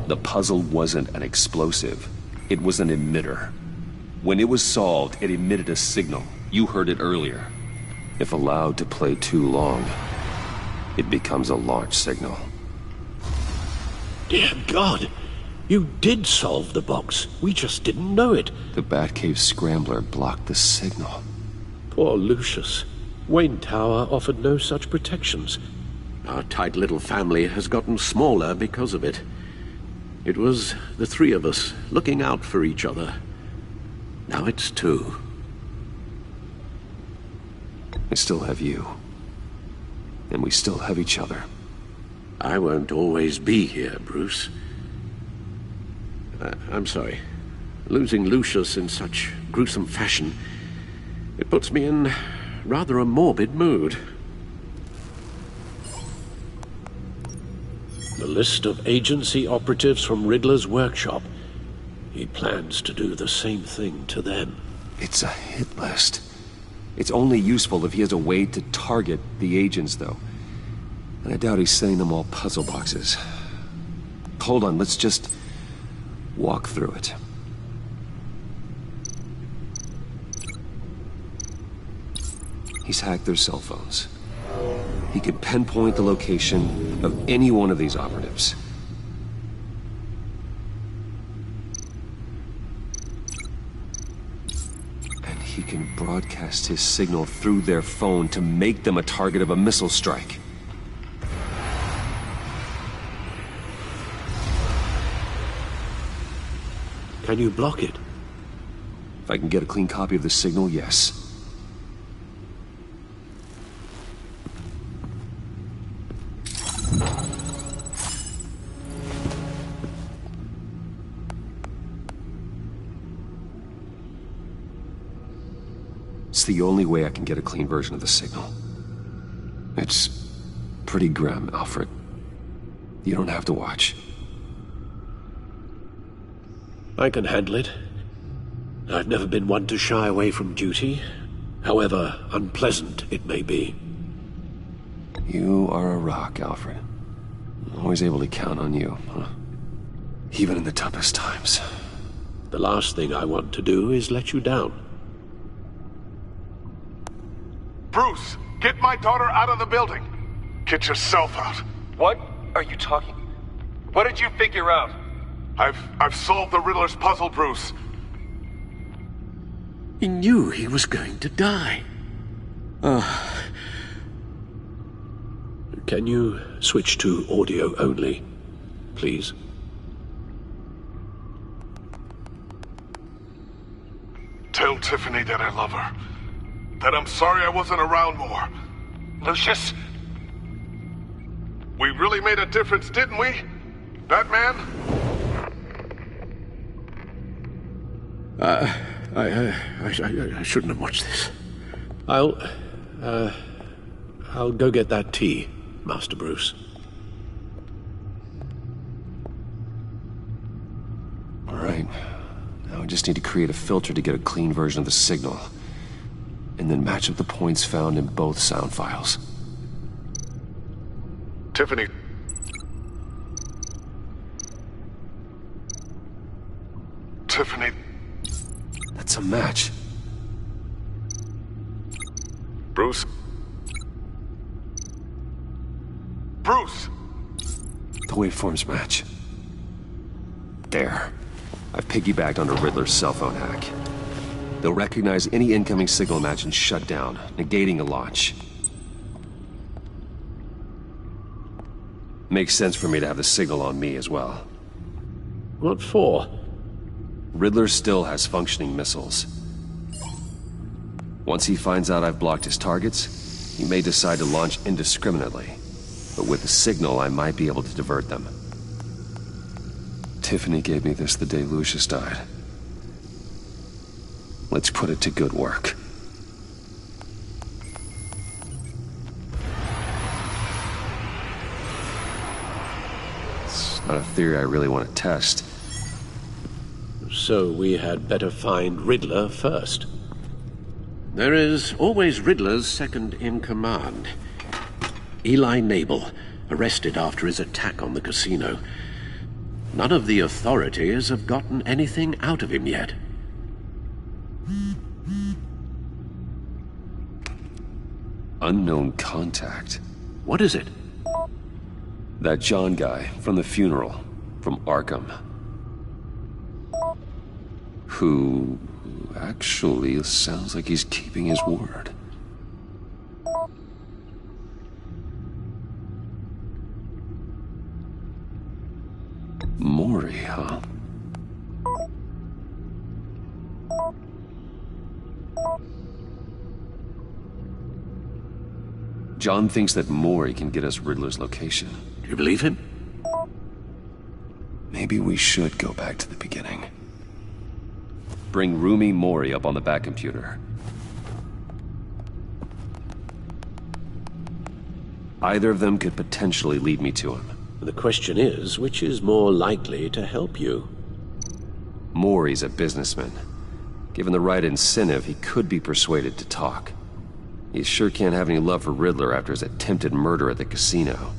The puzzle wasn't an explosive. It was an emitter. When it was solved, it emitted a signal. You heard it earlier. If allowed to play too long, it becomes a launch signal. Dear God! You did solve the box. We just didn't know it. The Batcave scrambler blocked the signal. Poor Lucius. Wayne Tower offered no such protections. Our tight little family has gotten smaller because of it. It was the three of us looking out for each other. Now it's two. I still have you. And we still have each other. I won't always be here, Bruce. I'm sorry. Losing Lucius in such gruesome fashion, it puts me in rather a morbid mood. The list of agency operatives from Riddler's workshop. He plans to do the same thing to them. It's a hit list. It's only useful if he has a way to target the agents, though. And I doubt he's sending them all puzzle boxes. Hold on, let's just walk through it. He's hacked their cell phones. He could pinpoint the location of any one of these operatives. And he can broadcast his signal through their phone to make them a target of a missile strike. Can you block it? If I can get a clean copy of the signal, yes. It's the only way I can get a clean version of the signal. It's pretty grim, Alfred. You don't have to watch. I can handle it. I've never been one to shy away from duty, however unpleasant it may be. You are a rock, Alfred. Always able to count on you, huh? Even in the toughest times. The last thing I want to do is let you down. Bruce, get my daughter out of the building. Get yourself out. What are you talking? What did you figure out? I've solved the Riddler's puzzle, Bruce. He knew he was going to die. Can you switch to audio only, please? Tell Tiffany that I love her. That I'm sorry I wasn't around more. Lucius? We really made a difference, didn't we? Batman? I shouldn't have watched this. I'll go get that tea, Master Bruce. All right. Now I just need to create a filter to get a clean version of the signal, and then match up the points found in both sound files. Tiffany. Tiffany. That's a match. Bruce. Bruce! The waveforms match. There. I've piggybacked onto Riddler's cell phone hack. They'll recognize any incoming signal match and shut down, negating a launch. Makes sense for me to have the signal on me as well. What for? Riddler still has functioning missiles. Once he finds out I've blocked his targets, he may decide to launch indiscriminately. But with the signal, I might be able to divert them. Tiffany gave me this the day Lucius died. Let's put it to good work. It's not a theory I really want to test. So we had better find Riddler first. There is always Riddler's second-in-command. Eli Nabel, arrested after his attack on the casino. None of the authorities have gotten anything out of him yet. Unknown contact. What is it? That John guy from the funeral, from Arkham. Who actually sounds like he's keeping his word. Mori, huh? John thinks that Mori can get us Riddler's location. Do you believe him? Maybe we should go back to the beginning. Bring Rumi Mori up on the back computer. Either of them could potentially lead me to him. The question is, which is more likely to help you? Mori's a businessman. Given the right incentive, he could be persuaded to talk. He sure can't have any love for Riddler after his attempted murder at the casino.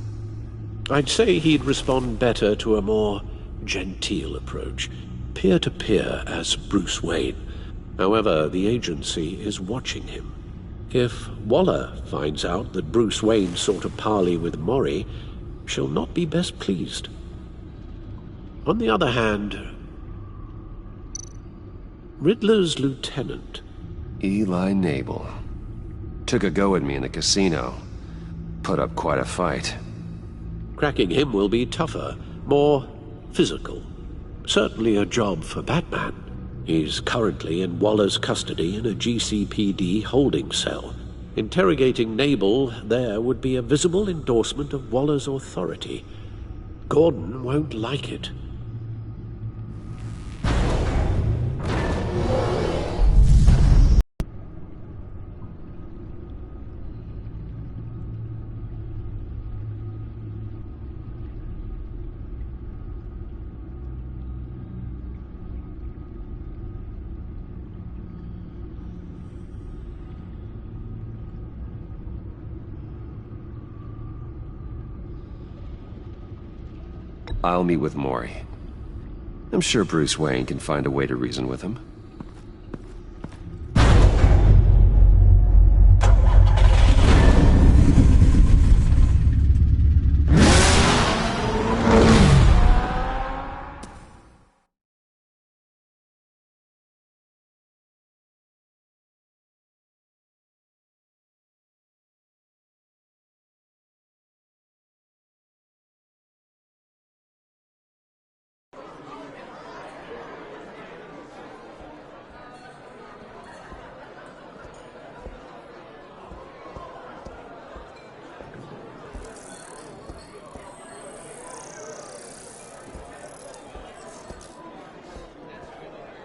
I'd say he'd respond better to a more genteel approach. Peer-to-peer as Bruce Wayne. However, the agency is watching him. If Waller finds out that Bruce Wayne sought a parley with Mori, she'll not be best pleased. On the other hand, Riddler's lieutenant, Eli Nabel, took a go at me in the casino. Put up quite a fight. Cracking him will be tougher, more physical. Certainly a job for Batman. He's currently in Waller's custody in a GCPD holding cell. Interrogating Nabel there would be a visible endorsement of Waller's authority. Gordon won't like it. I'll meet with Mori. I'm sure Bruce Wayne can find a way to reason with him.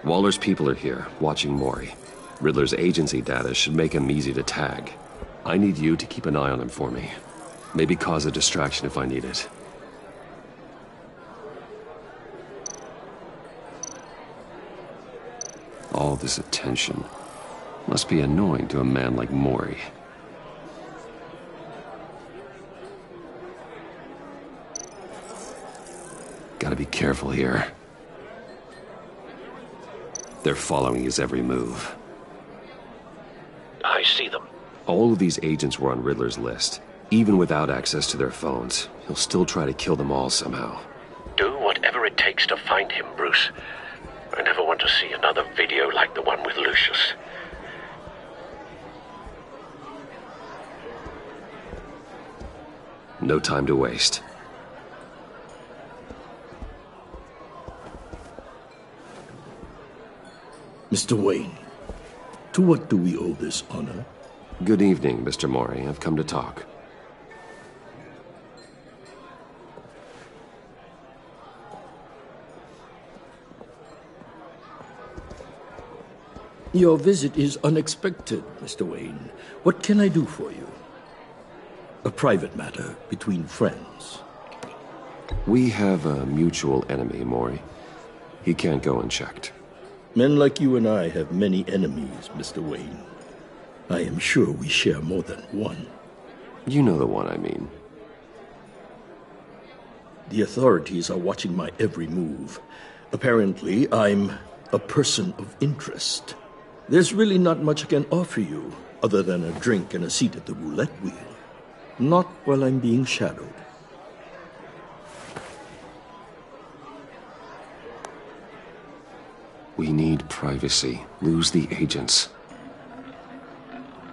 Waller's people are here, watching Mori. Riddler's agency data should make him easy to tag. I need you to keep an eye on him for me. Maybe cause a distraction if I need it. All this attention must be annoying to a man like Mori. Gotta be careful here. They're following his every move. I see them. All of these agents were on Riddler's list. Even without access to their phones, he'll still try to kill them all somehow. Do whatever it takes to find him, Bruce. I never want to see another video like the one with Lucius. No time to waste. Mr. Wayne, to what do we owe this honor? Good evening, Mr. Mori. I've come to talk. Your visit is unexpected, Mr. Wayne. What can I do for you? A private matter between friends. We have a mutual enemy, Mori. He can't go unchecked. Men like you and I have many enemies, Mr. Wayne. I am sure we share more than one. You know the one I mean. The authorities are watching my every move. Apparently, I'm a person of interest. There's really not much I can offer you, other than a drink and a seat at the roulette wheel. Not while I'm being shadowed. We need privacy. Lose the agents.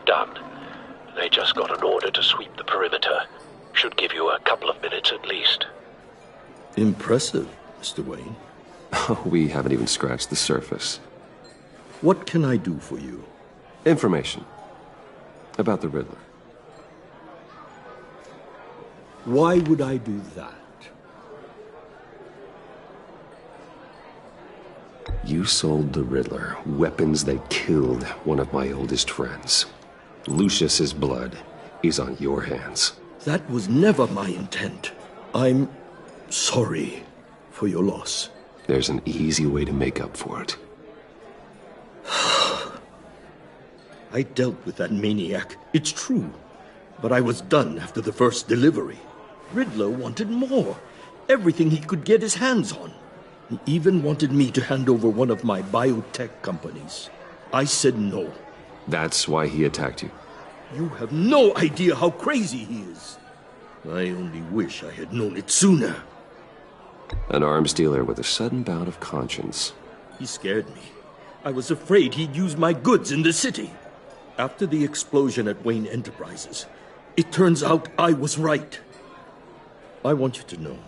Done. They just got an order to sweep the perimeter. Should give you a couple of minutes at least. Impressive, Mr. Wayne. We haven't even scratched the surface. What can I do for you? Information. About the Riddler. Why would I do that? You sold the Riddler weapons that killed one of my oldest friends. Lucius's blood is on your hands. That was never my intent. I'm sorry for your loss. There's an easy way to make up for it. I dealt with that maniac, it's true. But I was done after the first delivery. Riddler wanted more. Everything he could get his hands on. He even wanted me to hand over one of my biotech companies. I said no. That's why he attacked you? You have no idea how crazy he is. I only wish I had known it sooner. An arms dealer with a sudden bout of conscience. He scared me. I was afraid he'd use my goods in the city. After the explosion at Wayne Enterprises, it turns out I was right. I want you to know,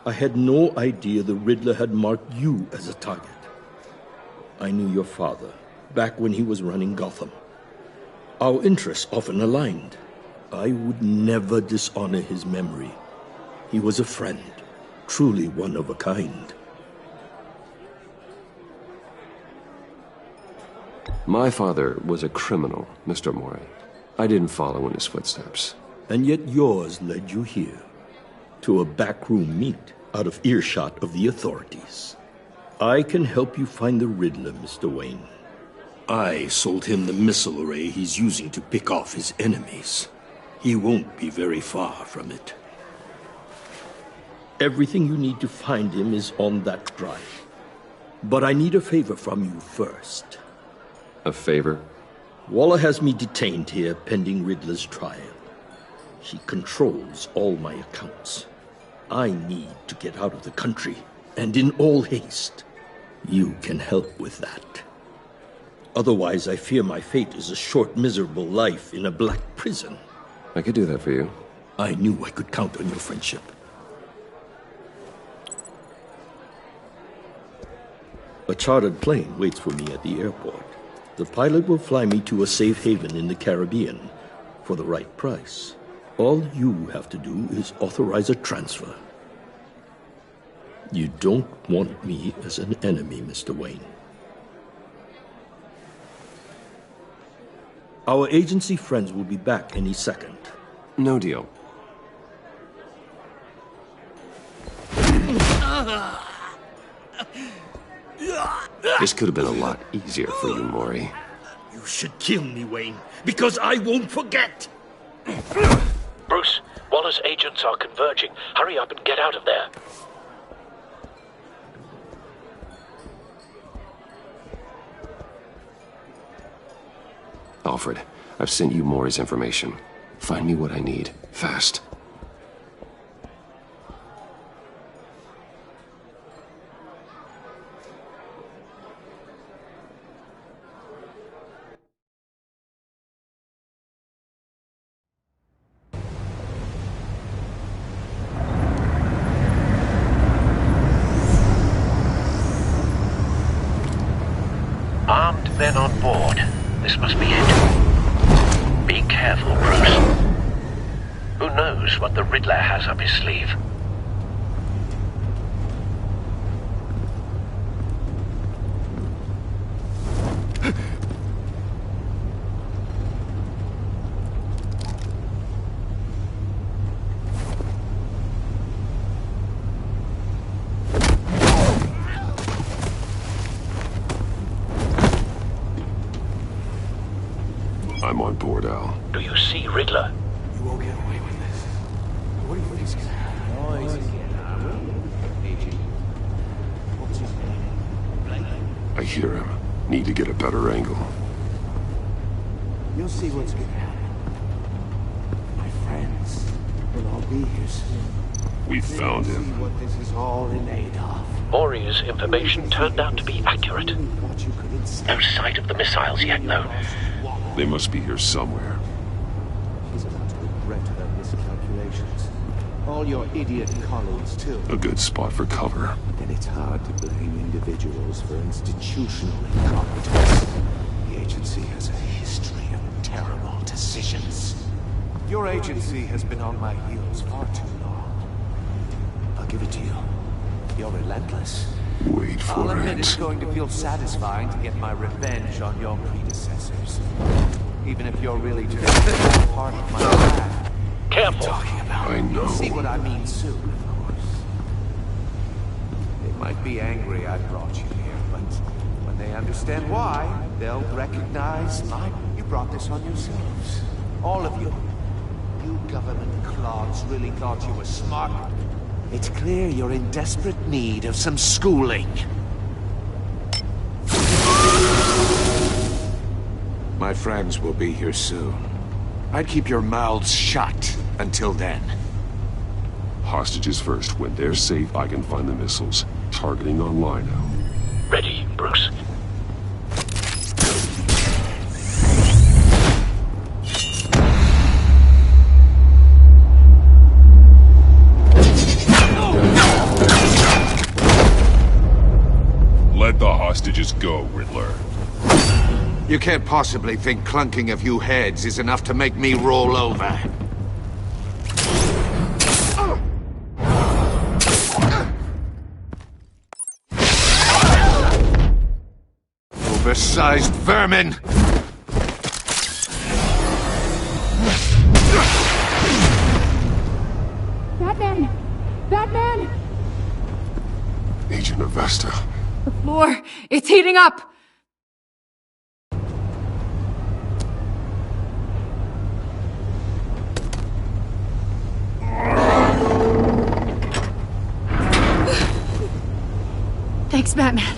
I had no idea the Riddler had marked you as a target. I knew your father back when he was running Gotham. Our interests often aligned. I would never dishonor his memory. He was a friend, truly one of a kind. My father was a criminal, Mr. Mori. I didn't follow in his footsteps. And yet yours led you here, to a backroom meet out of earshot of the authorities. I can help you find the Riddler, Mr. Wayne. I sold him the missile array he's using to pick off his enemies. He won't be very far from it. Everything you need to find him is on that drive. But I need a favor from you first. A favor? Waller has me detained here pending Riddler's trial. She controls all my accounts. I need to get out of the country, and in all haste. You can help with that. Otherwise, I fear my fate is a short, miserable life in a black prison. I could do that for you. I knew I could count on your friendship. A chartered plane waits for me at the airport. The pilot will fly me to a safe haven in the Caribbean for the right price. All you have to do is authorize a transfer. You don't want me as an enemy, Mr. Wayne. Our agency friends will be back any second. No deal. This could have been a lot easier for you, Maury. You should kill me, Wayne, because I won't forget! Bruce, Waller's agents are converging. Hurry up and get out of there. Alfred, I've sent you Maury's information. Find me what I need, fast. Armed men on board. This must be it. Be careful, Bruce. Who knows what the Riddler has up his sleeve? I'm on board, Al. Do you see Riddler? You won't get away with this. What do you think he's gonna happen? I hear him. Need to get a better angle. You'll see what's gonna happen. My friends will all be here soon. We found him. See what this is all in aid of. Maury's information turned out to be accurate. No sight of the missiles yet, though. They must be here somewhere. She's about to regret her miscalculations. All your idiot colleagues, too. A good spot for cover. And it's hard to blame individuals for institutional incompetence. The agency has a history of terrible decisions. Your agency has been on my heels far too long. I'll give it to you. You're relentless. Wait for I'll admit it. it's going to feel satisfying to get my revenge on your predecessors. Even if you're really just part of my plan. Careful. Talking about. I know. You'll see what I mean soon, of course. They might be angry I brought you here, but when they understand why, they'll recognize you brought this on yourselves. All of you. You government clods really thought you were smart. It's clear you're in desperate need of some schooling. My friends will be here soon. I'd keep your mouths shut until then. Hostages first. When they're safe, I can find the missiles. Targeting online now. Ready, Bruce. Let the hostages go, Riddler. You can't possibly think clunking a few heads is enough to make me roll over. Oversized vermin! Batman! Batman! Agent Avesta. The floor! It's heating up! Thanks, Batman.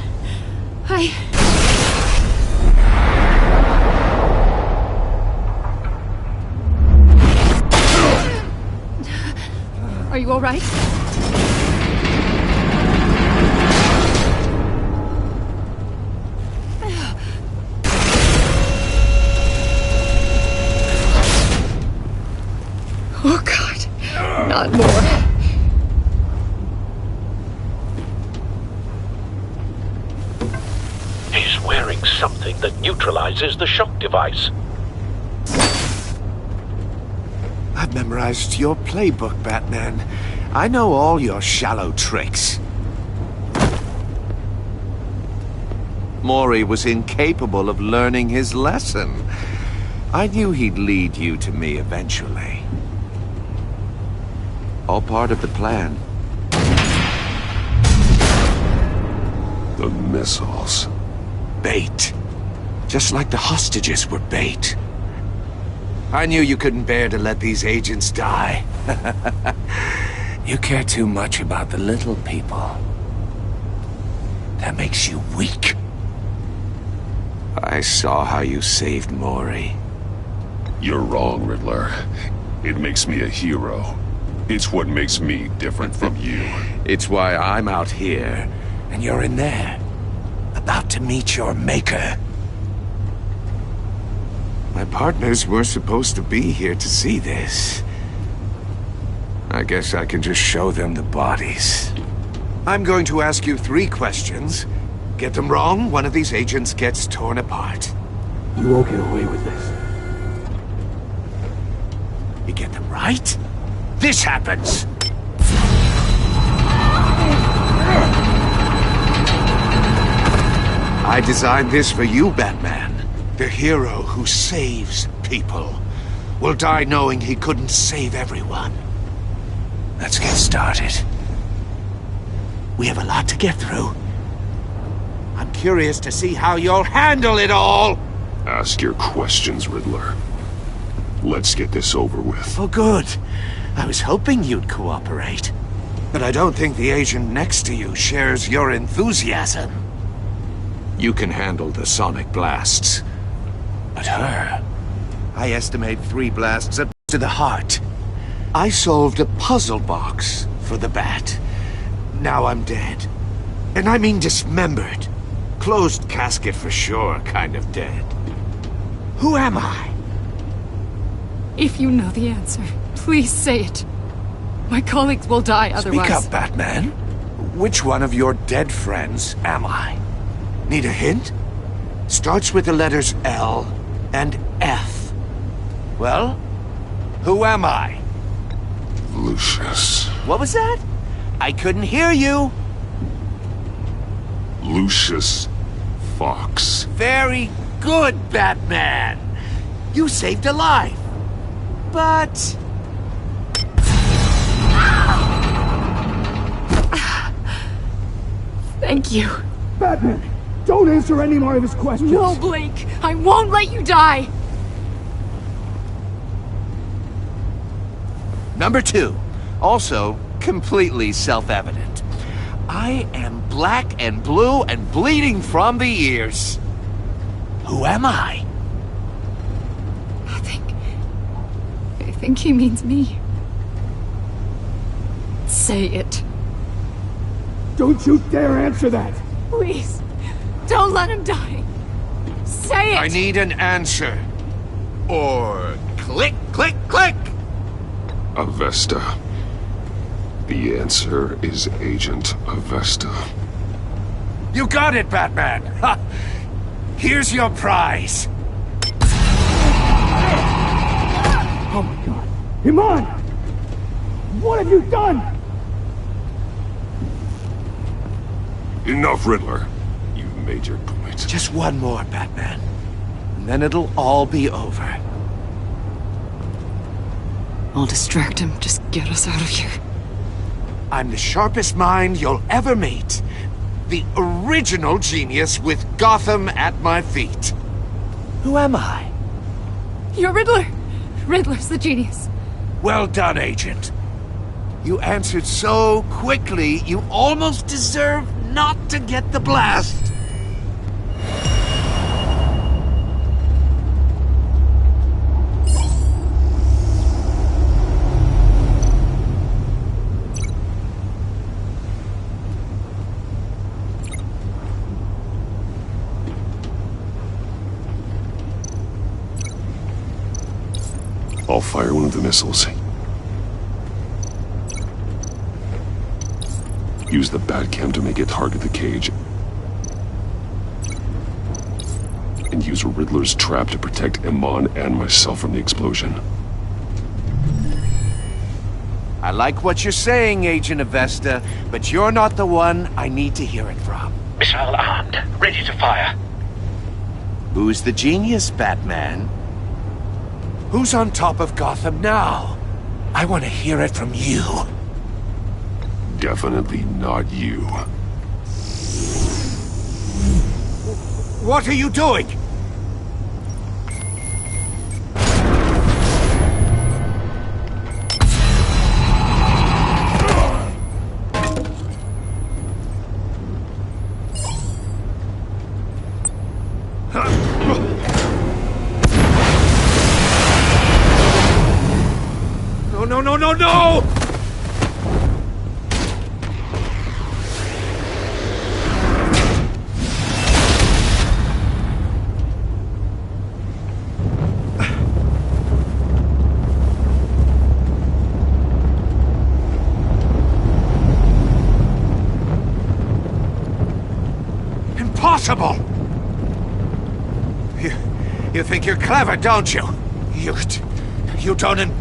Are you all right? Oh, God. Not more. He's wearing something that neutralizes the shock device. I've memorized your playbook, Batman. I know all your shallow tricks. Maury was incapable of learning his lesson. I knew he'd lead you to me eventually. All part of the plan. The missiles. Bait. Just like the hostages were bait. I knew you couldn't bear to let these agents die. You care too much about the little people. That makes you weak. I saw how you saved Maury. You're wrong, Riddler. It makes me a hero. It's what makes me different from you. It's why I'm out here, and you're in there. About to meet your maker. My partners were supposed to be here to see this. I guess I can just show them the bodies. I'm going to ask you 3 questions. Get them wrong, one of these agents gets torn apart. You won't get away with this. You get them right, this happens! I designed this for you, Batman. The hero who saves people will die knowing he couldn't save everyone. Let's get started. We have a lot to get through. I'm curious to see how you'll handle it all! Ask your questions, Riddler. Let's get this over with. Oh, good. I was hoping you'd cooperate. But I don't think the agent next to you shares your enthusiasm. You can handle the sonic blasts. But her... I estimate 3 blasts up to the heart. I solved a puzzle box for the Bat. Now I'm dead. And I mean dismembered. Closed casket for sure, kind of dead. Who am I? If you know the answer, please say it. My colleagues will die otherwise. Speak up, Batman. Which one of your dead friends am I? Need a hint? Starts with the letters L and F. Well, who am I? Lucius. What was that? I couldn't hear you. Lucius Fox. Very good, Batman. You saved a life. But... Thank you. Batman, don't answer any more of his questions. No, Blake. I won't let you die. Number 2. Also, completely self-evident. I am black and blue and bleeding from the ears. Who am I? I think he means me. Say it. Don't you dare answer that! Please, don't let him die. Say it! I need an answer. Or click, click, click! Avesta. The answer is Agent Avesta. You got it, Batman! Ha! Here's your prize. Oh my god. Iman! What have you done? Enough, Riddler. You've made your point. Just one more, Batman. And then it'll all be over. I'll distract him. Just get us out of here. I'm the sharpest mind you'll ever meet. The original genius with Gotham at my feet. Who am I? You're Riddler. Riddler's the genius. Well done, Agent. You answered so quickly, you almost deserve not to get the blast. I'll fire one of the missiles. Use the Batcam to make it target the cage. And use Riddler's trap to protect Iman and myself from the explosion. I like what you're saying, Agent Avesta, but you're not the one I need to hear it from. Missile armed, ready to fire. Who's the genius, Batman? Who's on top of Gotham now? I want to hear it from you. Definitely not you. What are you doing? No, no, no, no! Impossible! You think you're clever, don't you? You don't...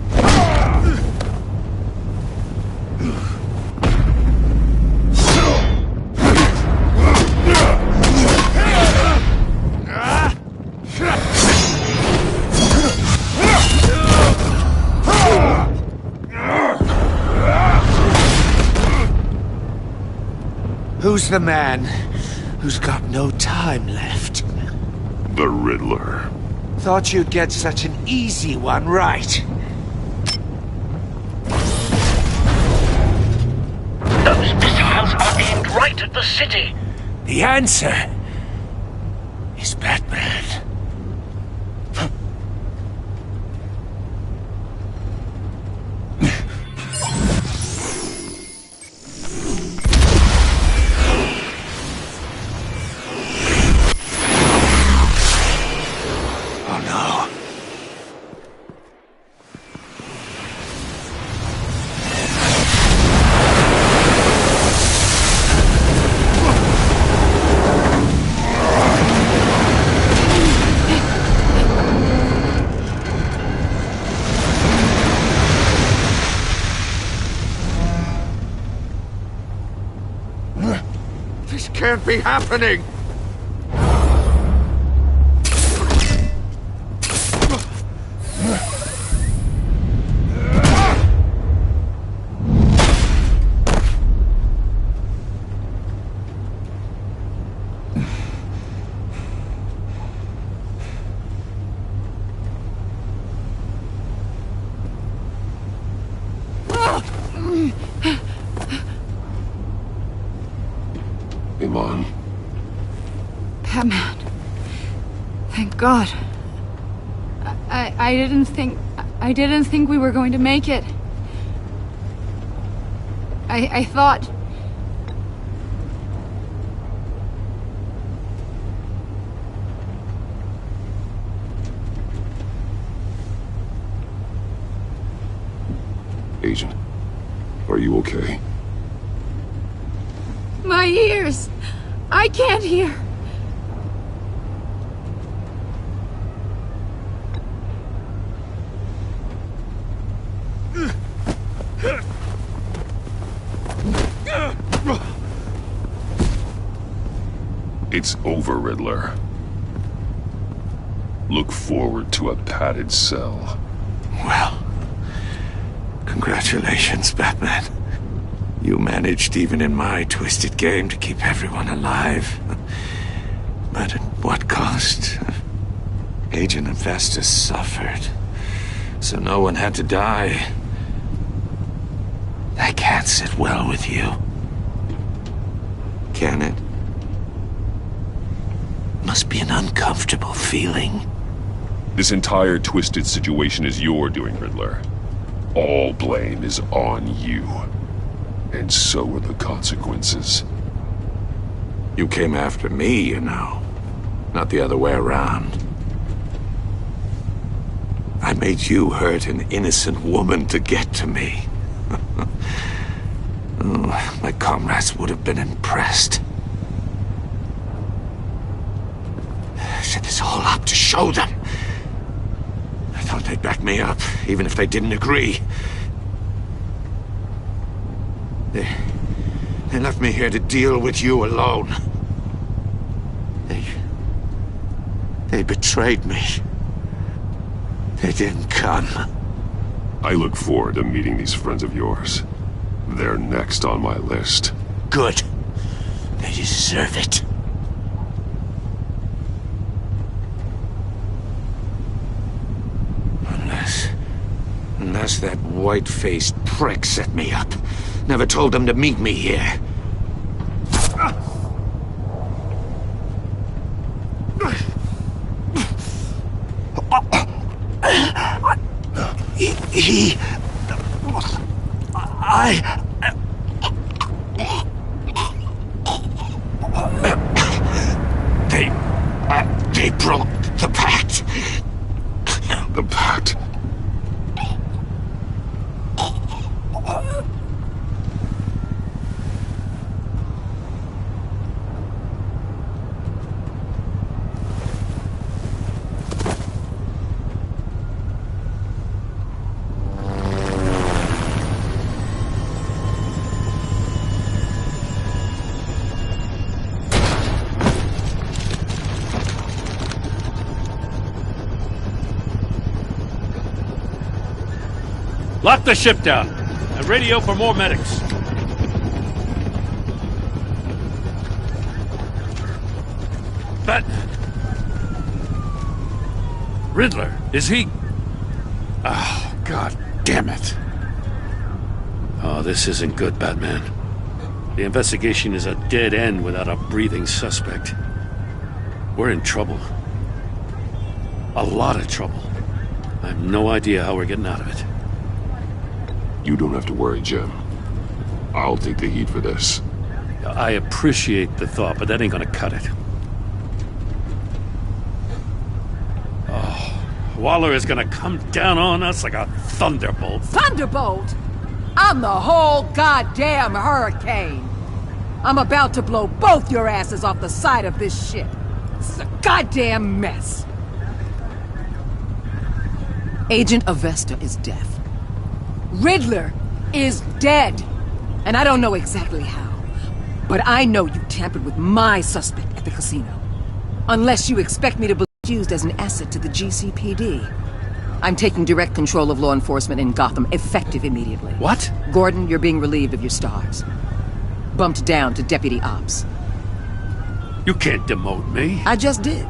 Who's the man who's got no time left? The Riddler. Thought you'd get such an easy one right. Those missiles are aimed right at the city. The answer is Batman. This can't be happening! Iman. Batman. Thank God. I didn't think we were going to make it. I thought... Agent, are you okay? My ears! I can't hear! It's over, Riddler. Look forward to a padded cell. Well, congratulations, Batman. You managed, even in my twisted game, to keep everyone alive. But at what cost? Agent Infestus suffered, so no one had to die. That can't sit well with you. Can it? Must be an uncomfortable feeling. This entire twisted situation is your doing, Riddler. All blame is on you. And so are the consequences. You came after me, you know. Not the other way around. I made you hurt an innocent woman to get to me. Oh, my comrades would have been impressed. I set this all up to show them. I thought they'd back me up, even if they didn't agree. They left me here to deal with you alone. They betrayed me. They didn't come. I look forward to meeting these friends of yours. They're next on my list. Good. They deserve it. Unless that white-faced prick set me up. Never told them to meet me here. They broke the pact. The pact? Lock the ship down and radio for more medics. Batman. Riddler, is he... Oh, God damn it. Oh, this isn't good, Batman. The investigation is a dead end without a breathing suspect. We're in trouble. A lot of trouble. I have no idea how we're getting out of it. You don't have to worry, Jim. I'll take the heat for this. I appreciate the thought, but that ain't gonna cut it. Oh, Waller is gonna come down on us like a thunderbolt. Thunderbolt? I'm the whole goddamn hurricane. I'm about to blow both your asses off the side of this ship. It's a goddamn mess. Agent Avesta is deaf. Riddler is dead. And I don't know exactly how. But I know you tampered with my suspect at the casino. Unless you expect me to be used as an asset to the GCPD. I'm taking direct control of law enforcement in Gotham, effective immediately. What? Gordon, you're being relieved of your stars. Bumped down to Deputy Ops. You can't demote me. I just did.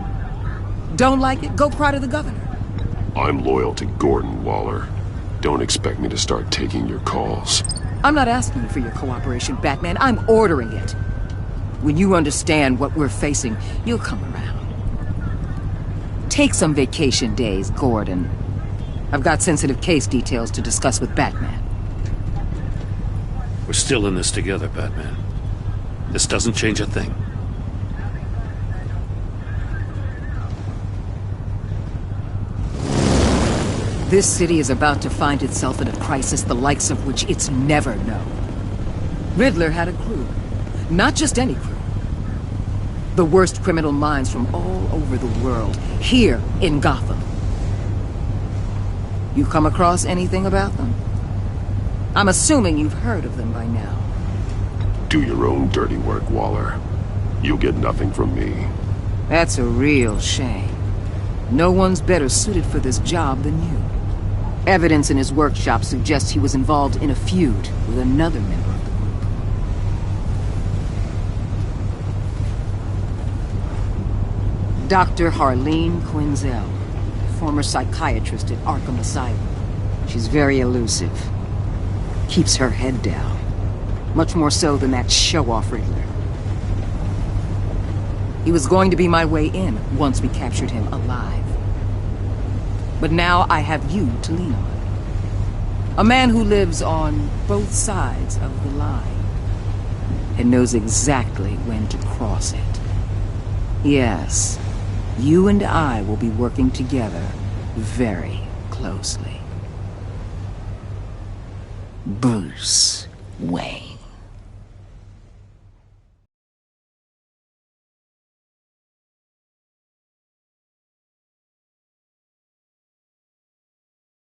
Don't like it? Go cry to the governor. I'm loyal to Gordon, Waller. Don't expect me to start taking your calls. I'm not asking you for your cooperation, Batman. I'm ordering it. When you understand what we're facing, you'll come around. Take some vacation days, Gordon. I've got sensitive case details to discuss with Batman. We're still in this together, Batman. This doesn't change a thing. This city is about to find itself in a crisis the likes of which it's never known. Riddler had a crew. Not just any crew. The worst criminal minds from all over the world, here in Gotham. You come across anything about them? I'm assuming you've heard of them by now. Do your own dirty work, Waller. You'll get nothing from me. That's a real shame. No one's better suited for this job than you. Evidence in his workshop suggests he was involved in a feud with another member of the group. Dr. Harleen Quinzel, former psychiatrist at Arkham Asylum. She's very elusive. Keeps her head down. Much more so than that show-off Riddler. He was going to be my way in once we captured him alive. But now I have you to lean on. A man who lives on both sides of the line. And knows exactly when to cross it. Yes, you and I will be working together very closely. Bruce Wayne.